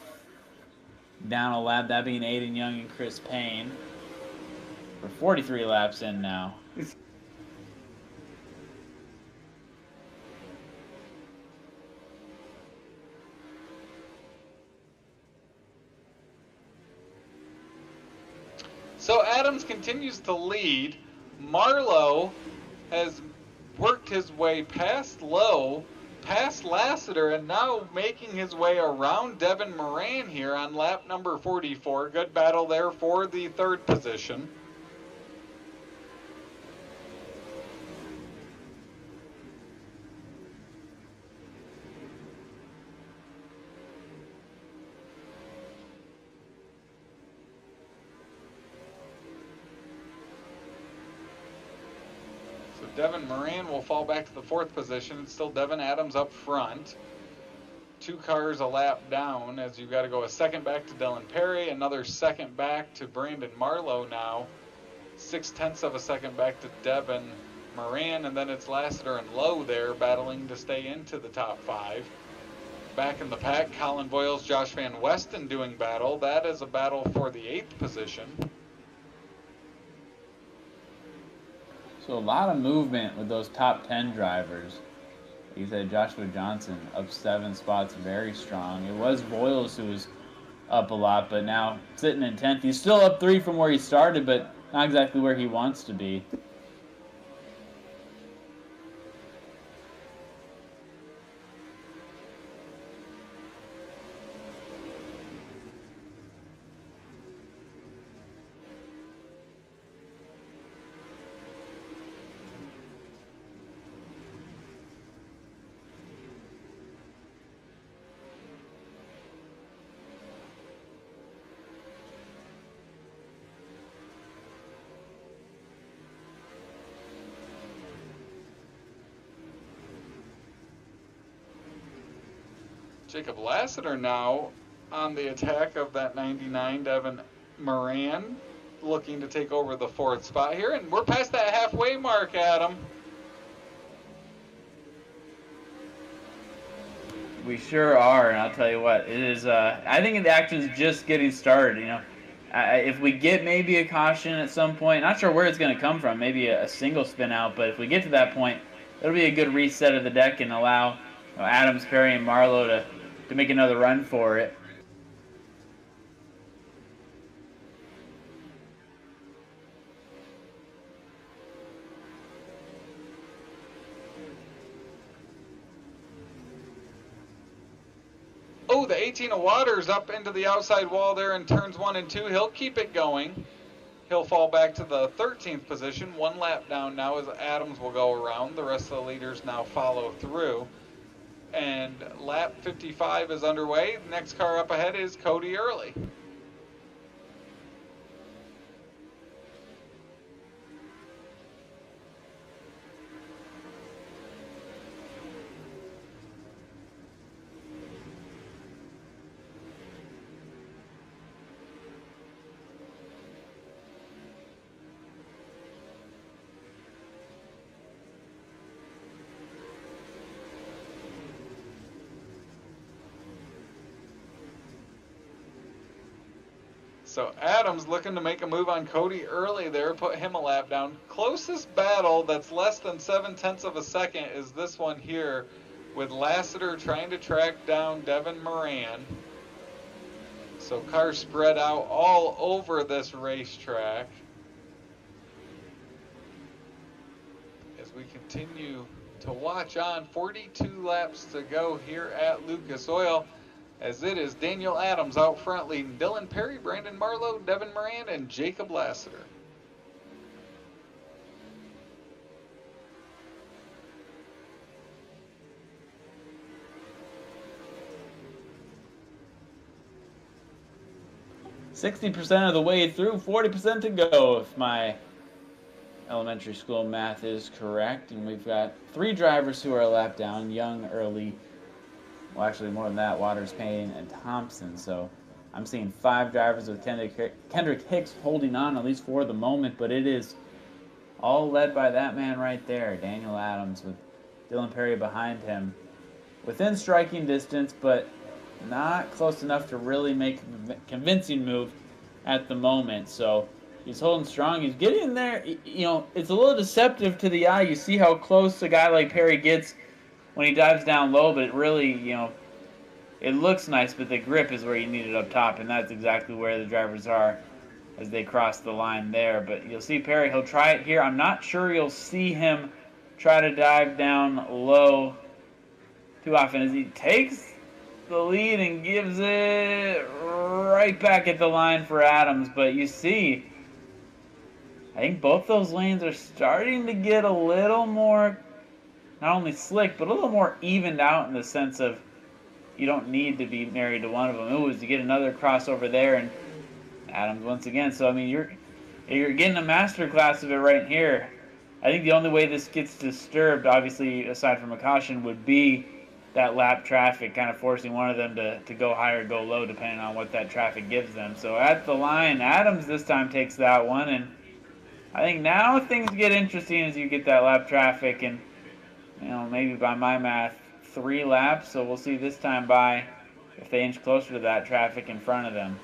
down a lap, that being Aiden Young and Chris Payne. We're 43 laps in now. So Adams continues to lead. Marlowe has worked his way past Lowe, past Lassiter, and now making his way around Devin Moran here on lap number 44. Good battle there for the third position. Devin Moran will fall back to the fourth position. It's still Devin Adams up front. 2 cars a lap down as you've got to go a second back to Dylan Perry, another second back to Brandon Marlowe now. 0.6 of a second back to Devin Moran, and then it's Lassiter and Lowe there battling to stay into the top 5. Back in the pack, Colin Boyles, Josh Van Westen doing battle. That is a battle for the 8th position. So a lot of movement with those top 10 drivers. Like you said, Joshua Johnson up 7 spots, very strong. It was Boyles who was up a lot, but now sitting in 10th. He's still up 3 from where he started, but not exactly where he wants to be. Jacob Lassiter now on the attack of that 99 Devin Moran, looking to take over the 4th spot here, and we're past that halfway mark, Adam. We sure are, and I'll tell you what, it is. I think the action's just getting started. If we get maybe a caution at some point, not sure where it's going to come from, maybe a single spin out, but if we get to that point, it'll be a good reset of the deck and allow Adams, Perry, and Marlowe to make another run for it. Oh, the 18 of Waters up into the outside wall there in turns 1 and 2. He'll keep it going. He'll fall back to the 13th position. 1 lap down now as Adams will go around. The rest of the leaders now follow through. And lap 55 is underway. Next car up ahead is Cody Early. So Adams looking to make a move on Cody Early there, put him a lap down. Closest battle that's less than 7/10 of a second is this one here, with Lassiter trying to track down Devin Moran. So cars spread out all over this racetrack. As we continue to watch on, 42 laps to go here at Lucas Oil, as it is Daniel Adams out front leading Dylan Perry, Brandon Marlowe, Devin Moran, and Jacob Lassiter. %60 of the way through, 40% to go if my elementary school math is correct. And we've got 3 drivers who are a lap down, Young, Early, well, actually more than that, Waters, Payne, and Thompson. So I'm seeing 5 drivers with Kendrick Hicks holding on, at least for the moment, but it is all led by that man right there, Daniel Adams, with Dylan Perry behind him. Within striking distance, but not close enough to really make a convincing move at the moment. So he's holding strong. He's getting there. You know, it's a little deceptive to the eye. You see how close a guy like Perry gets when he dives down low, but it really, you know, it looks nice, but the grip is where you need it up top, and that's exactly where the drivers are as they cross the line there. But you'll see Perry, he'll try it here. I'm not sure you'll see him try to dive down low too often as he takes the lead and gives it right back at the line for Adams. But you see, I think both those lanes are starting to get a little more, not only slick, but a little more evened out in the sense of you don't need to be married to one of them. Ooh, as you get another crossover there, and Adams once again. So, I mean, you're getting a master class of it right here. I think the only way this gets disturbed, obviously, aside from a caution, would be that lap traffic kind of forcing one of them to go high or go low, depending on what that traffic gives them. So at the line, Adams this time takes that one, and I think now things get interesting as you get that lap traffic, and you know, maybe by my math, 3 laps. So we'll see this time by if they inch closer to that traffic in front of them.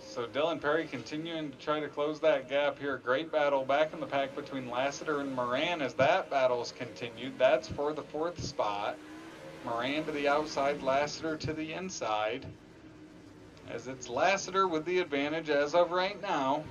So Dylan Perry continuing to try to close that gap here. Great battle back in the pack between Lassiter and Moran as that battle's continued. That's for the 4th spot. Moran to the outside, Lassiter to the inside. As it's Lassiter with the advantage as of right now.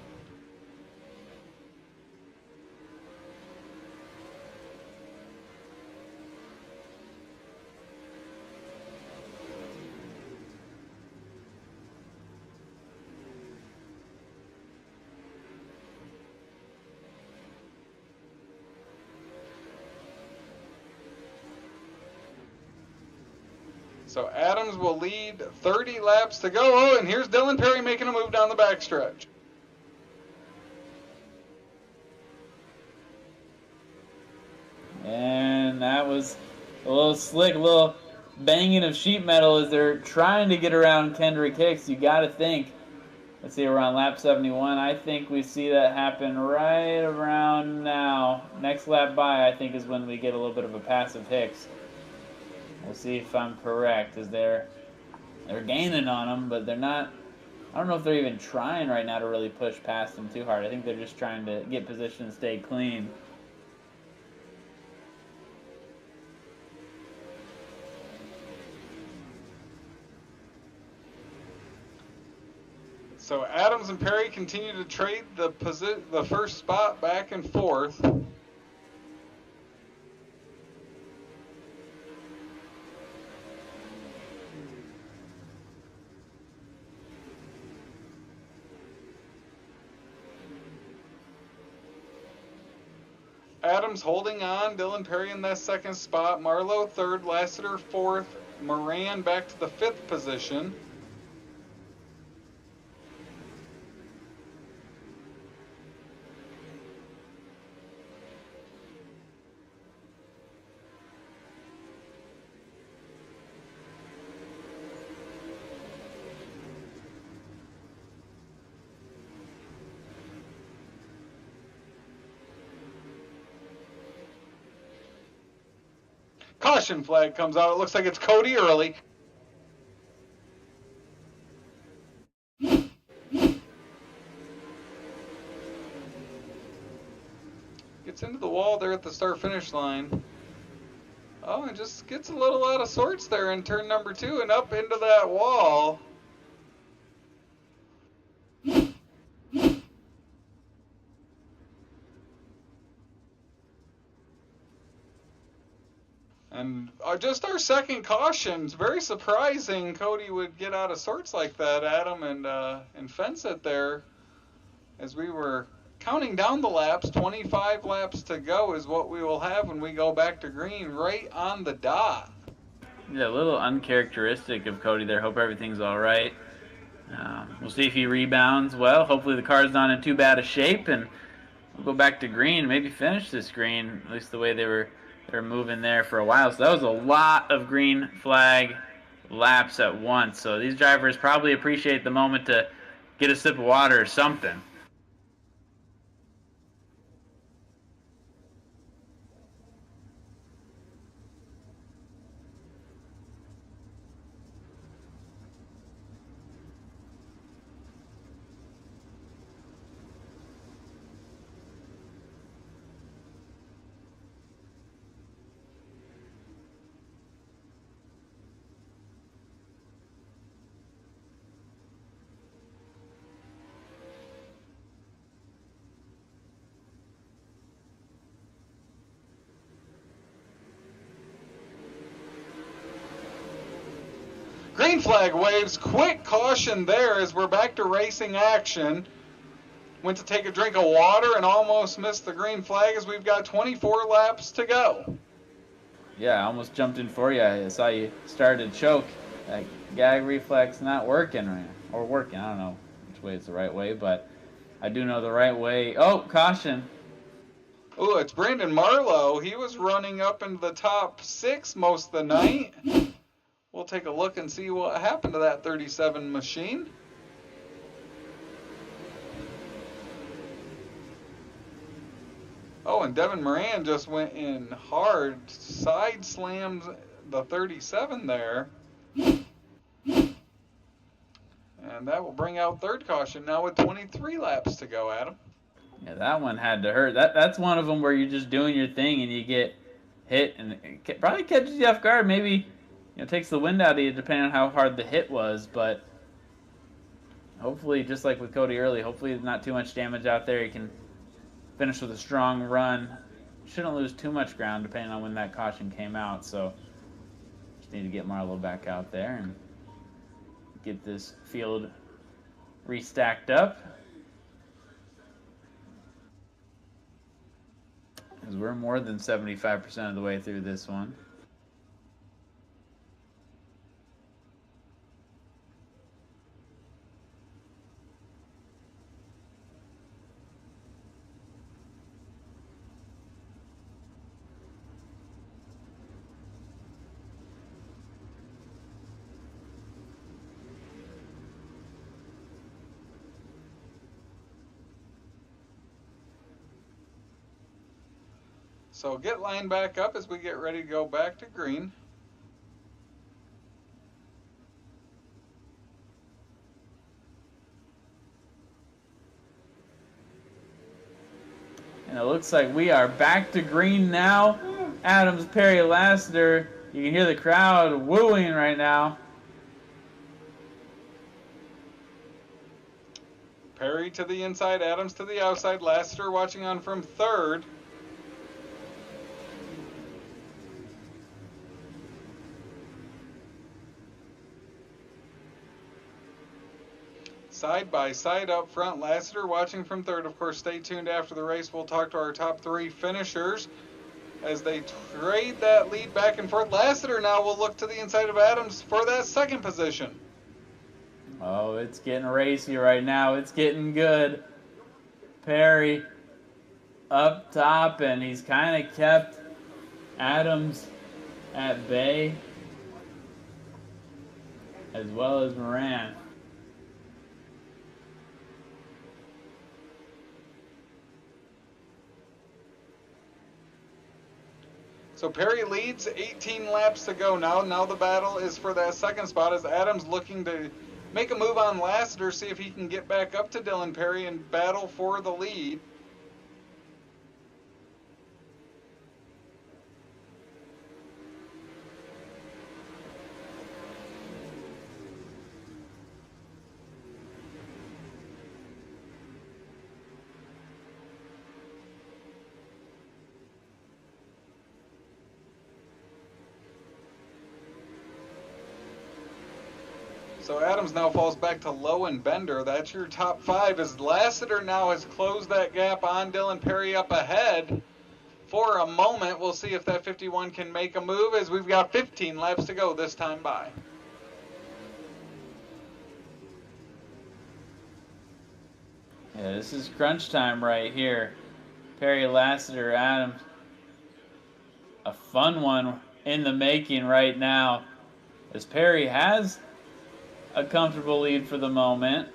So Adams will lead 30 laps to go. Oh, and here's Dylan Perry making a move down the backstretch. And that was a little slick, a little banging of sheet metal as they're trying to get around Kendrick Hicks. You got to think, let's see, around lap 71. I think we see that happen right around now. Next lap by, I think, is when we get a little bit of a pass of Hicks. We'll see if I'm correct, as they're gaining on them, but they're not. I don't know if they're even trying right now to really push past them too hard. I think they're just trying to get position and stay clean. So Adams and Perry continue to trade the first spot back and forth. Adams holding on, Dylan Perry in that second spot, Marlowe third, Lassiter fourth, Moran back to the fifth position. Caution flag comes out. It looks like it's Cody Early. Gets into the wall there at the start-finish line. Oh, and just gets a little out of sorts there in turn number 2 and up into that wall. And just our second caution. It's very surprising Cody would get out of sorts like that, Adam, and fence it there. As we were counting down the laps, 25 laps to go is what we will have when we go back to green, right on the dot. Yeah, a little uncharacteristic of Cody there. Hope everything's all right. We'll see if he rebounds well. Hopefully the car's not in too bad a shape, and we'll go back to green, maybe finish this green, at least the way they were moving there for a while. So that was a lot of green flag laps at once. So these drivers probably appreciate the moment to get a sip of water or something. Green flag waves, quick caution there as we're back to racing action. Went to take a drink of water and almost missed the green flag as we've got 24 laps to go. Yeah, I almost jumped in for you. I saw you started to choke. That gag reflex not working right now. Or working, I don't know which way is the right way, but I do know the right way. Oh, caution. Oh, it's Brandon Marlowe. He was running up into the top 6 most of the night. We'll take a look and see what happened to that 37 machine. Oh, and Devin Moran just went in hard, side slammed the 37 there. And that will bring out third caution now with 23 laps to go, Adam. Yeah, that one had to hurt. That's one of them where you're just doing your thing and you get hit and it probably catches you off guard. Maybe takes the wind out of you depending on how hard the hit was, but hopefully, just like with Cody Early, hopefully there's not too much damage out there. You can finish with a strong run. Shouldn't lose too much ground depending on when that caution came out, so just need to get Marlowe back out there and get this field restacked up. Because we're more than 75% of the way through this one. So get lined back up as we get ready to go back to green. And it looks like we are back to green now. Adams, Perry, Lassiter. You can hear the crowd wooing right now. Perry to the inside, Adams to the outside, Lassiter watching on from third. Side by side up front, Lassiter watching from third. Of course, stay tuned after the race. We'll talk to our top three finishers as they trade that lead back and forth. Lassiter now will look to the inside of Adams for that second position. Oh, it's getting racy right now. It's getting good. Perry up top, and he's kind of kept Adams at bay, as well as Moran. So Perry leads, 18 laps to go now. Now the battle is for that second spot as Adams looking to make a move on Lassiter, see if he can get back up to Dylan Perry and battle for the lead. So Adams now falls back to Lowe and Bender. That's your top five as Lassiter now has closed that gap on Dylan Perry up ahead for a moment. We'll see if that 51 can make a move as we've got 15 laps to go this time by. Yeah, this is crunch time right here. Perry, Lassiter, Adams. A fun one in the making right now as Perry has a comfortable lead for the moment.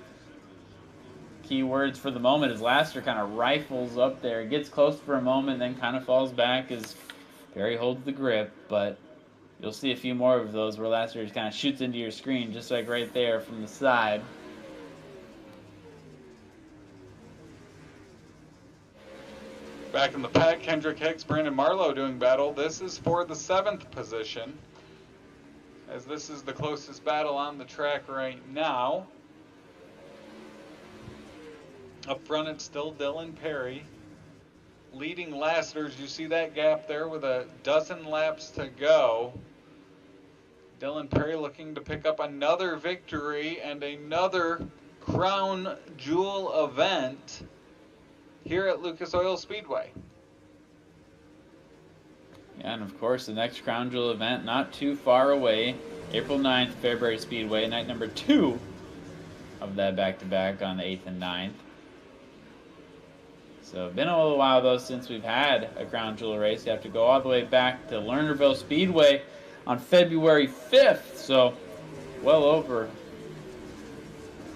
Key words for the moment is Lassiter kind of rifles up there, gets close for a moment, then kind of falls back as Perry holds the grip. But you'll see a few more of those where Lassiter just kind of shoots into your screen, just like right there from the side. Back in the pack, Kendrick Hicks, Brandon Marlowe doing battle. This is for the 7th position, as this is the closest battle on the track right now. Up front, it's still Dylan Perry leading Lassiter. As you see that gap there with a dozen laps to go. Dylan Perry looking to pick up another victory and another crown jewel event here at Lucas Oil Speedway. Yeah, and of course the next Crown Jewel event not too far away, April 9th, Fairbury Speedway, night number 2 of that back-to-back on the 8th and 9th. So been a little while though since we've had a Crown Jewel race. You have to go all the way back to Lernerville Speedway on February 5th, so well over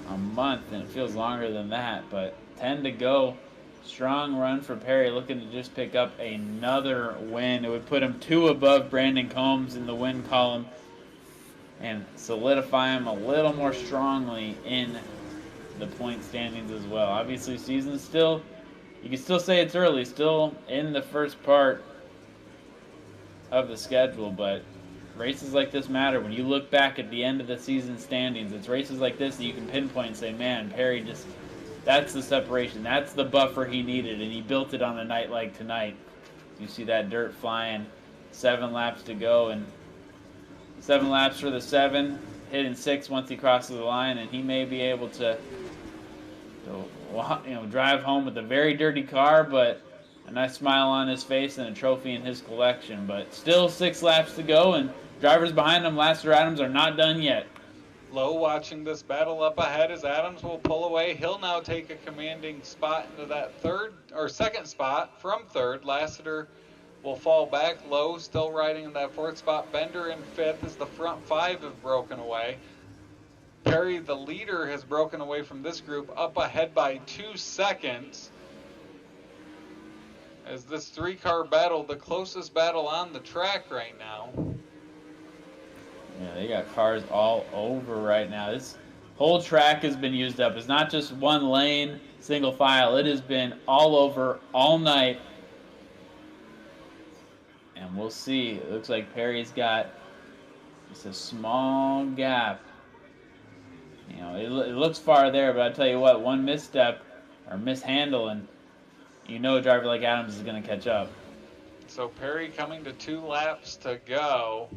a month, and it feels longer than that, but 10 to go. Strong run for Perry, looking to just pick up another win. It would put him 2 above Brandon Combs in the win column and solidify him a little more strongly in the point standings as well. Obviously, season's still, you can still say it's early, still in the first part of the schedule, but races like this matter. When you look back at the end of the season standings, it's races like this that you can pinpoint and say, man, Perry just... that's the separation. That's the buffer he needed, and he built it on a night like tonight. You see that dirt flying, 7 laps to go, and 7 laps for the 7, hitting 6 once he crosses the line, and he may be able to drive home with a very dirty car, but a nice smile on his face and a trophy in his collection. But still 6 laps to go, and drivers behind him, Lassiter, Adams, are not done yet. Lowe watching this battle up ahead as Adams will pull away. He'll now take a commanding spot into that second spot from third. Lassiter will fall back. Lowe still riding in that 4th spot. Bender in 5th as the front 5 have broken away. Perry, the leader, has broken away from this group, up ahead by 2 seconds. As this 3-car battle, the closest battle on the track right now. Yeah, they got cars all over right now. This whole track has been used up. It's not just one lane. single file. It has been all over all night. And we'll see. It looks like Perry's got just a small gap. You know, it looks far there, but I tell you what, one misstep or mishandle, and you know a driver like Adams is going to catch up. So Perry coming to 2 laps to go.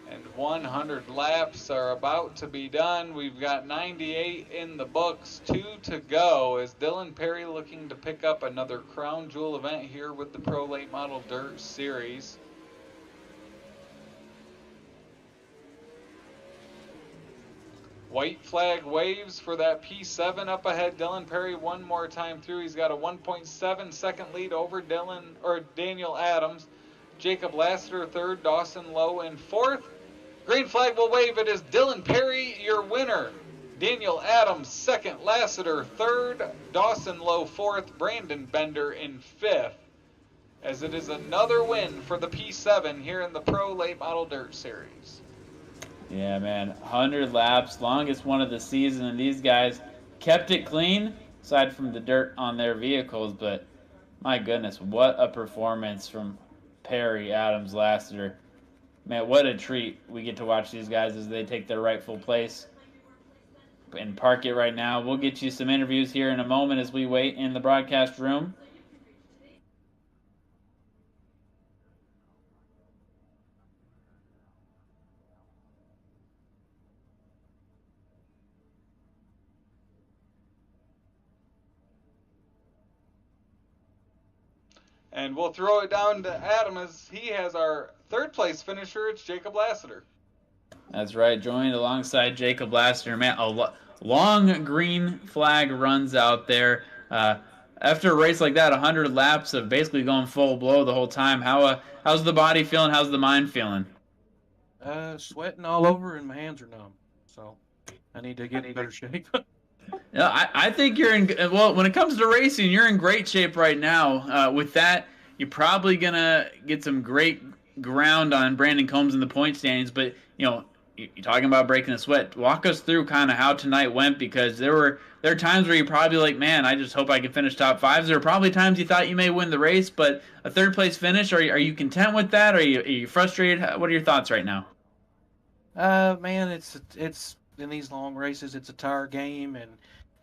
And 100 laps are about to be done. We've got 98 in the books, 2 to go. Is Dylan Perry looking to pick up another crown jewel event here with the Pro Late Model Dirt Series? White flag waves for that P7 up ahead. Dylan Perry one more time through. He's got a 1.7 second lead over Daniel Adams. Jacob Lassiter third, Dawson Lowe in fourth. Green flag will wave. It is Dylan Perry, your winner. Daniel Adams second, Lassiter third, Dawson Lowe fourth, Brandon Bender in fifth. As it is another win for the P7 here in the Pro Late Model Dirt Series. Yeah, man, 100 laps, longest one of the season, and these guys kept it clean, aside from the dirt on their vehicles, but my goodness, what a performance from Perry, Adams, Lassiter. Man, what a treat we get to watch these guys as they take their rightful place and park it right now. We'll get you some interviews here in a moment as we wait in the broadcast room. And we'll throw it down to Adam as he has our third place finisher. It's Jacob Lassiter. That's right, joined alongside Jacob Lassiter. Man, a long green flag runs out there. After a race like that, 100 laps of basically going full blow the whole time. How's the body feeling? How's the mind feeling? Sweating all over and my hands are numb. So I need to get in better shape. Yeah, I think you're in. Well, when it comes to racing, you're in great shape right now. With that, you're probably gonna get some great ground on Brandon Combs in the point standings. But you're talking about breaking a sweat. Walk us through kind of how tonight went, because there are times where you're probably like, man, I just hope I can finish top fives. There are probably times you thought you may win the race, but a third place finish. Are you content with that? Are you frustrated? What are your thoughts right now? Man, it's in these long races, it's a tire game, and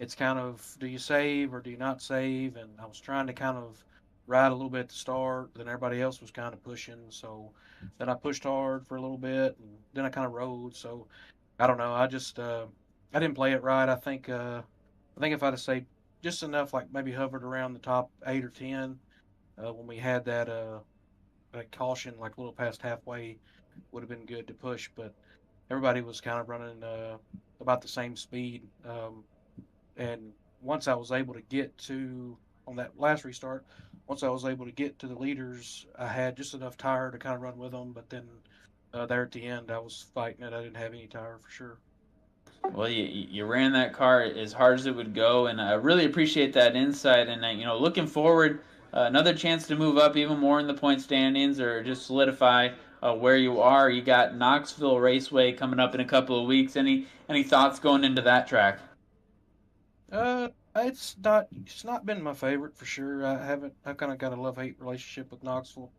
it's kind of, do you save or do you not save? And I was trying to kind of ride a little bit at the start, then everybody else was kind of pushing, so then I pushed hard for a little bit, and then I kind of rode. So I don't know. I just I didn't play it right. I think if I'd have saved just enough, like maybe hovered around the top 8 or 10 when we had that caution, like a little past halfway, would have been good to push, but everybody was kind of running about the same speed. And once I was able to get to, on that last restart, once I was able to get to the leaders, I had just enough tire to kind of run with them. But then there at the end, I was fighting it. I didn't have any tire for sure. Well, you ran that car as hard as it would go, and I really appreciate that insight. And looking forward, another chance to move up even more in the point standings, or just solidify where you are. You got Knoxville Raceway coming up in a couple of weeks. Any thoughts going into that track? It's not been my favorite for sure. I've kind of got a love-hate relationship with Knoxville.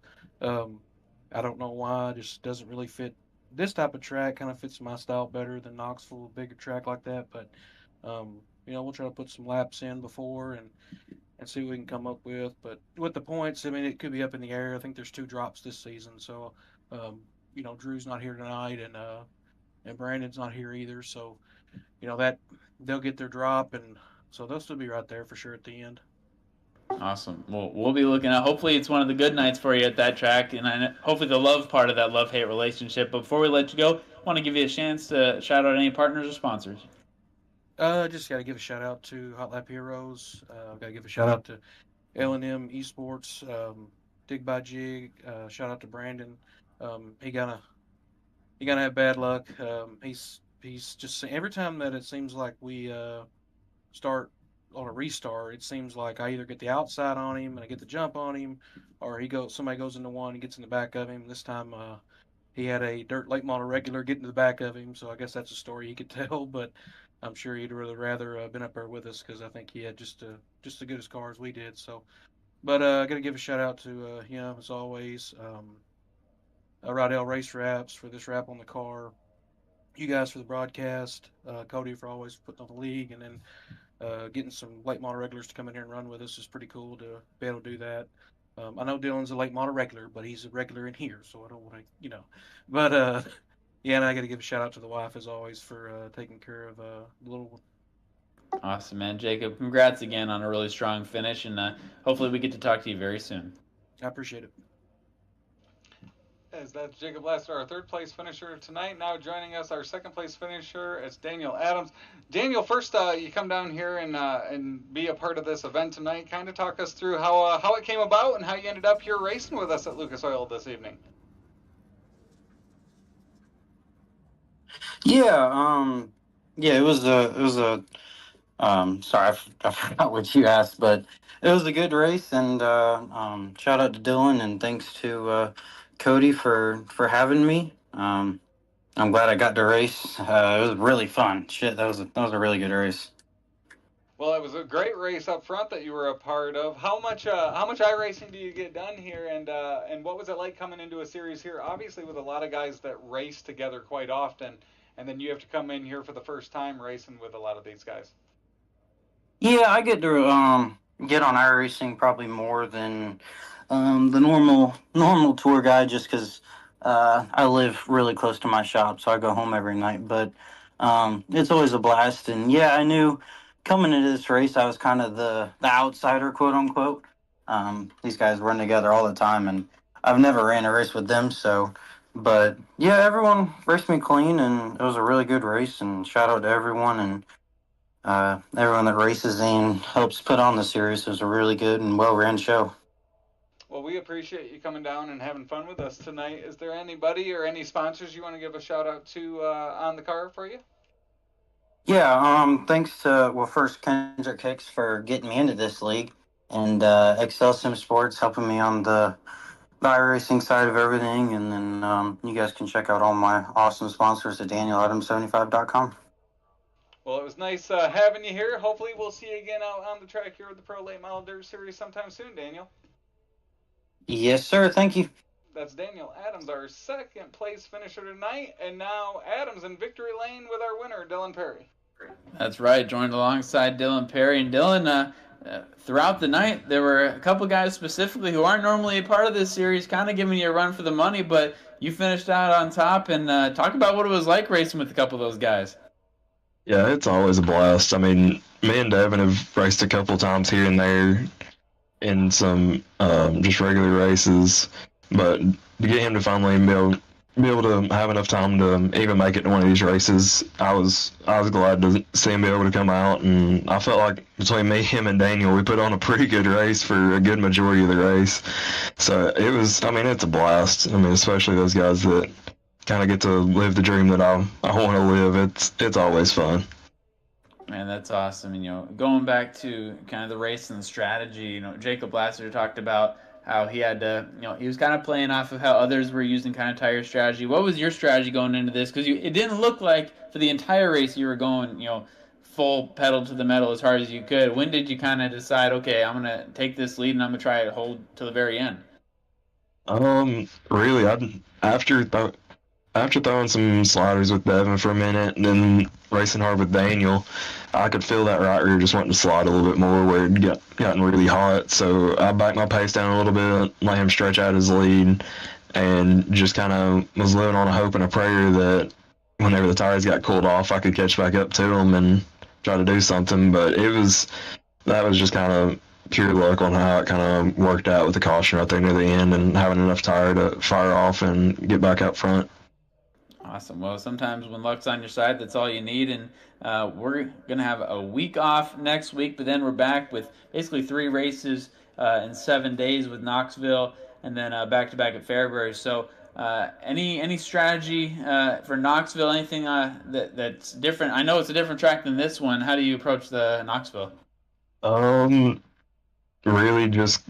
I don't know why. It just doesn't really fit. This type of track kind of fits my style better than Knoxville, a bigger track like that. But we'll try to put some laps in before and see what we can come up with. But with the points, I mean, it could be up in the air. I think there's 2 drops this season. So, Drew's not here tonight, and Brandon's not here either. So, that they'll get their drop, and so they'll still be right there for sure at the end. Awesome. Well, we'll be looking at. Hopefully, it's one of the good nights for you at that track, and hopefully the love part of that love-hate relationship. But before we let you go, I want to give you a chance to shout out any partners or sponsors. Just got to give a shout out to Hot Lap Heroes. Got to give a shout out to L&M Esports, Dig by Jig. Shout out to Brandon. He gonna have bad luck. He's just, every time that it seems like we start on a restart, it seems like I either get the outside on him and I get the jump on him, or somebody goes into one and gets in the back of him. This time he had a dirt late model regular get into the back of him, so I guess that's a story he could tell. But I'm sure he'd really rather been up there with us because I think he had just as good as car as we did. So, but I got to give a shout out to him as always. Rydell Race Wraps for this wrap on the car. You guys for the broadcast. Cody for always putting on the league, and then getting some late model regulars to come in here and run with us is pretty cool to be able to do that. I know Dylan's a late model regular, but he's a regular in here, so I don't want to. But yeah, and I got to give a shout out to the wife as always for taking care of the little one. Awesome, man. Jacob, congrats again on a really strong finish, and hopefully we get to talk to you very soon. I appreciate it. As that's Jacob Laster, our third place finisher tonight. Now joining us, our second place finisher, it's Daniel Adams. Daniel, first you come down here and be a part of this event tonight. Kind of talk us through how it came about and how you ended up here racing with us at Lucas Oil this evening. Yeah, it was a sorry, I forgot what you asked, but it was a good race, and shout out to Dylan, and thanks to Cody for having me. I'm glad I got to race. It was really fun. Shit, that was a really good race. Well, it was a great race up front that you were a part of. How much iRacing do you get done here, and what was it like coming into a series here? Obviously, with a lot of guys that race together quite often, and then you have to come in here for the first time racing with a lot of these guys. Yeah, I get to get on iRacing probably more than the normal tour guy, just because I live really close to my shop, so I go home every night. But it's always a blast, and yeah, I knew coming into this race I was kind of the outsider, quote unquote. These guys run together all the time, and I've never ran a race with them, so. But yeah, everyone raced me clean, and it was a really good race. And shout out to everyone, and everyone that races and helps put on the series. It was a really good and well-ran show. Well, we appreciate you coming down and having fun with us tonight. Is there anybody or any sponsors you want to give a shout out to on the car for you? Yeah, thanks to, first Kendrick Hicks for getting me into this league, and Excel Sim Sports helping me on the iRacing side of everything, and then you guys can check out all my awesome sponsors at DanielAdams75.com. Well, it was nice having you here. Hopefully we'll see you again out on the track here with the Pro Late Model Dirt Series sometime soon, Daniel. Yes, sir. Thank you. That's Daniel Adams, our second place finisher tonight, and now Adams in victory lane with our winner, Dylan Perry. That's right, joined alongside Dylan Perry. And Dylan, throughout the night, there were a couple guys specifically who aren't normally a part of this series kind of giving you a run for the money, but you finished out on top. And talk about what it was like racing with a couple of those guys. Yeah, it's always a blast. I mean, me and Devin have raced a couple times here and there in some just regular races, but to get him to finally be able to have enough time to even make it to one of these races, I was glad to see him be able to come out, and I felt like between me, him, and Daniel, we put on a pretty good race for a good majority of the race. So it's a blast. I mean, especially those guys that kind of get to live the dream that I want to live. It's always fun. Man, that's awesome. And, going back to kind of the race and the strategy, Jacob Laster talked about how he had to, he was kind of playing off of how others were using kind of tire strategy. What was your strategy going into this? Because it didn't look like for the entire race you were going, full pedal to the metal as hard as you could. When did you kind of decide, okay, I'm going to take this lead and I'm going to try to hold to the very end? Really, after throwing some sliders with Devin for a minute and then racing hard with Daniel, I could feel that right rear just wanting to slide a little bit more where it gotten really hot. So I backed my pace down a little bit, let him stretch out his lead, and just kind of was living on a hope and a prayer that whenever the tires got cooled off, I could catch back up to them and try to do something. But that was just kind of pure luck on how it kind of worked out with the caution right there near the end and having enough tire to fire off and get back up front. Awesome. Well, sometimes when luck's on your side, that's all you need. And we're going to have a week off next week, but then we're back with basically 3 races in 7 days with Knoxville and then back-to-back at Fairbury. So any strategy for Knoxville, anything that's different? I know it's a different track than this one. How do you approach the Knoxville? Really just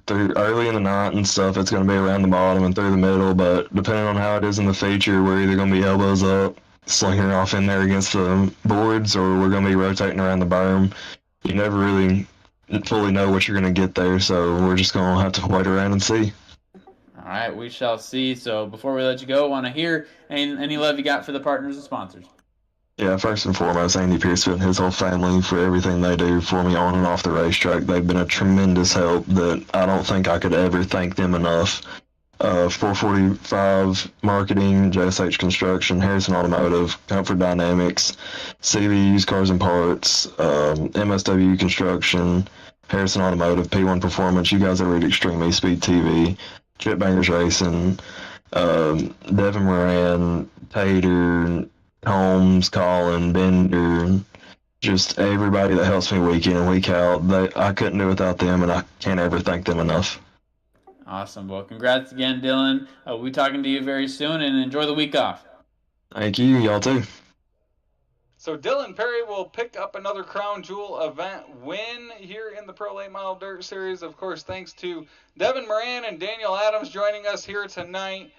through early in the night and stuff, it's going to be around the bottom and through the middle, but depending on how it is in the feature, we're either going to be elbows up slinging her off in there against the boards, or we're going to be rotating around the berm. You never really fully know what you're going to get there, so we're just going to have to wait around and see. All right, we shall see. So before we let you go, I want to hear any love you got for the partners and sponsors. Yeah, first and foremost, Andy Pearson and his whole family for everything they do for me on and off the racetrack. They've been a tremendous help that I don't think I could ever thank them enough. 445 Marketing, JSH Construction, Harrison Automotive, Comfort Dynamics, CV Used Cars and Parts, MSW Construction, Harrison Automotive, P1 Performance, you guys over at Extreme E-Speed TV, Chip Bangers Racing, Devin Moran, Tater, Holmes, Colin, Bender, just everybody that helps me week in and week out. I couldn't do it without them, and I can't ever thank them enough. Awesome. Well, congrats again, Dylan. We'll be talking to you very soon, and enjoy the week off. Thank you. Y'all too. So Dylan Perry will pick up another Crown Jewel event win here in the Pro Late Model Dirt Series. Of course, thanks to Devin Moran and Daniel Adams joining us here tonight,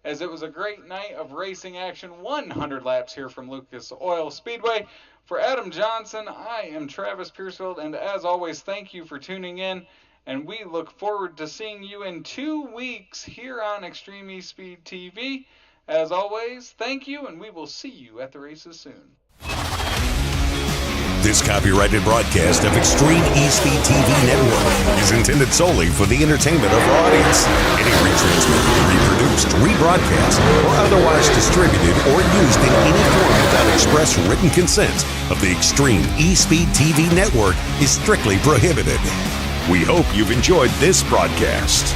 as it was a great night of racing action. 100 laps here from Lucas Oil Speedway. For Adam Johnson, I am Travis Piercefield, and as always, thank you for tuning in. And we look forward to seeing you in 2 weeks here on Extreme E-Speed TV. As always, thank you, and we will see you at the races soon. This copyrighted broadcast of Extreme E-Speed TV Network is intended solely for the entertainment of our audience. Any retransmitted, reproduced, rebroadcast, or otherwise distributed or used in any form without express written consent of the Extreme E-Speed TV Network is strictly prohibited. We hope you've enjoyed this broadcast.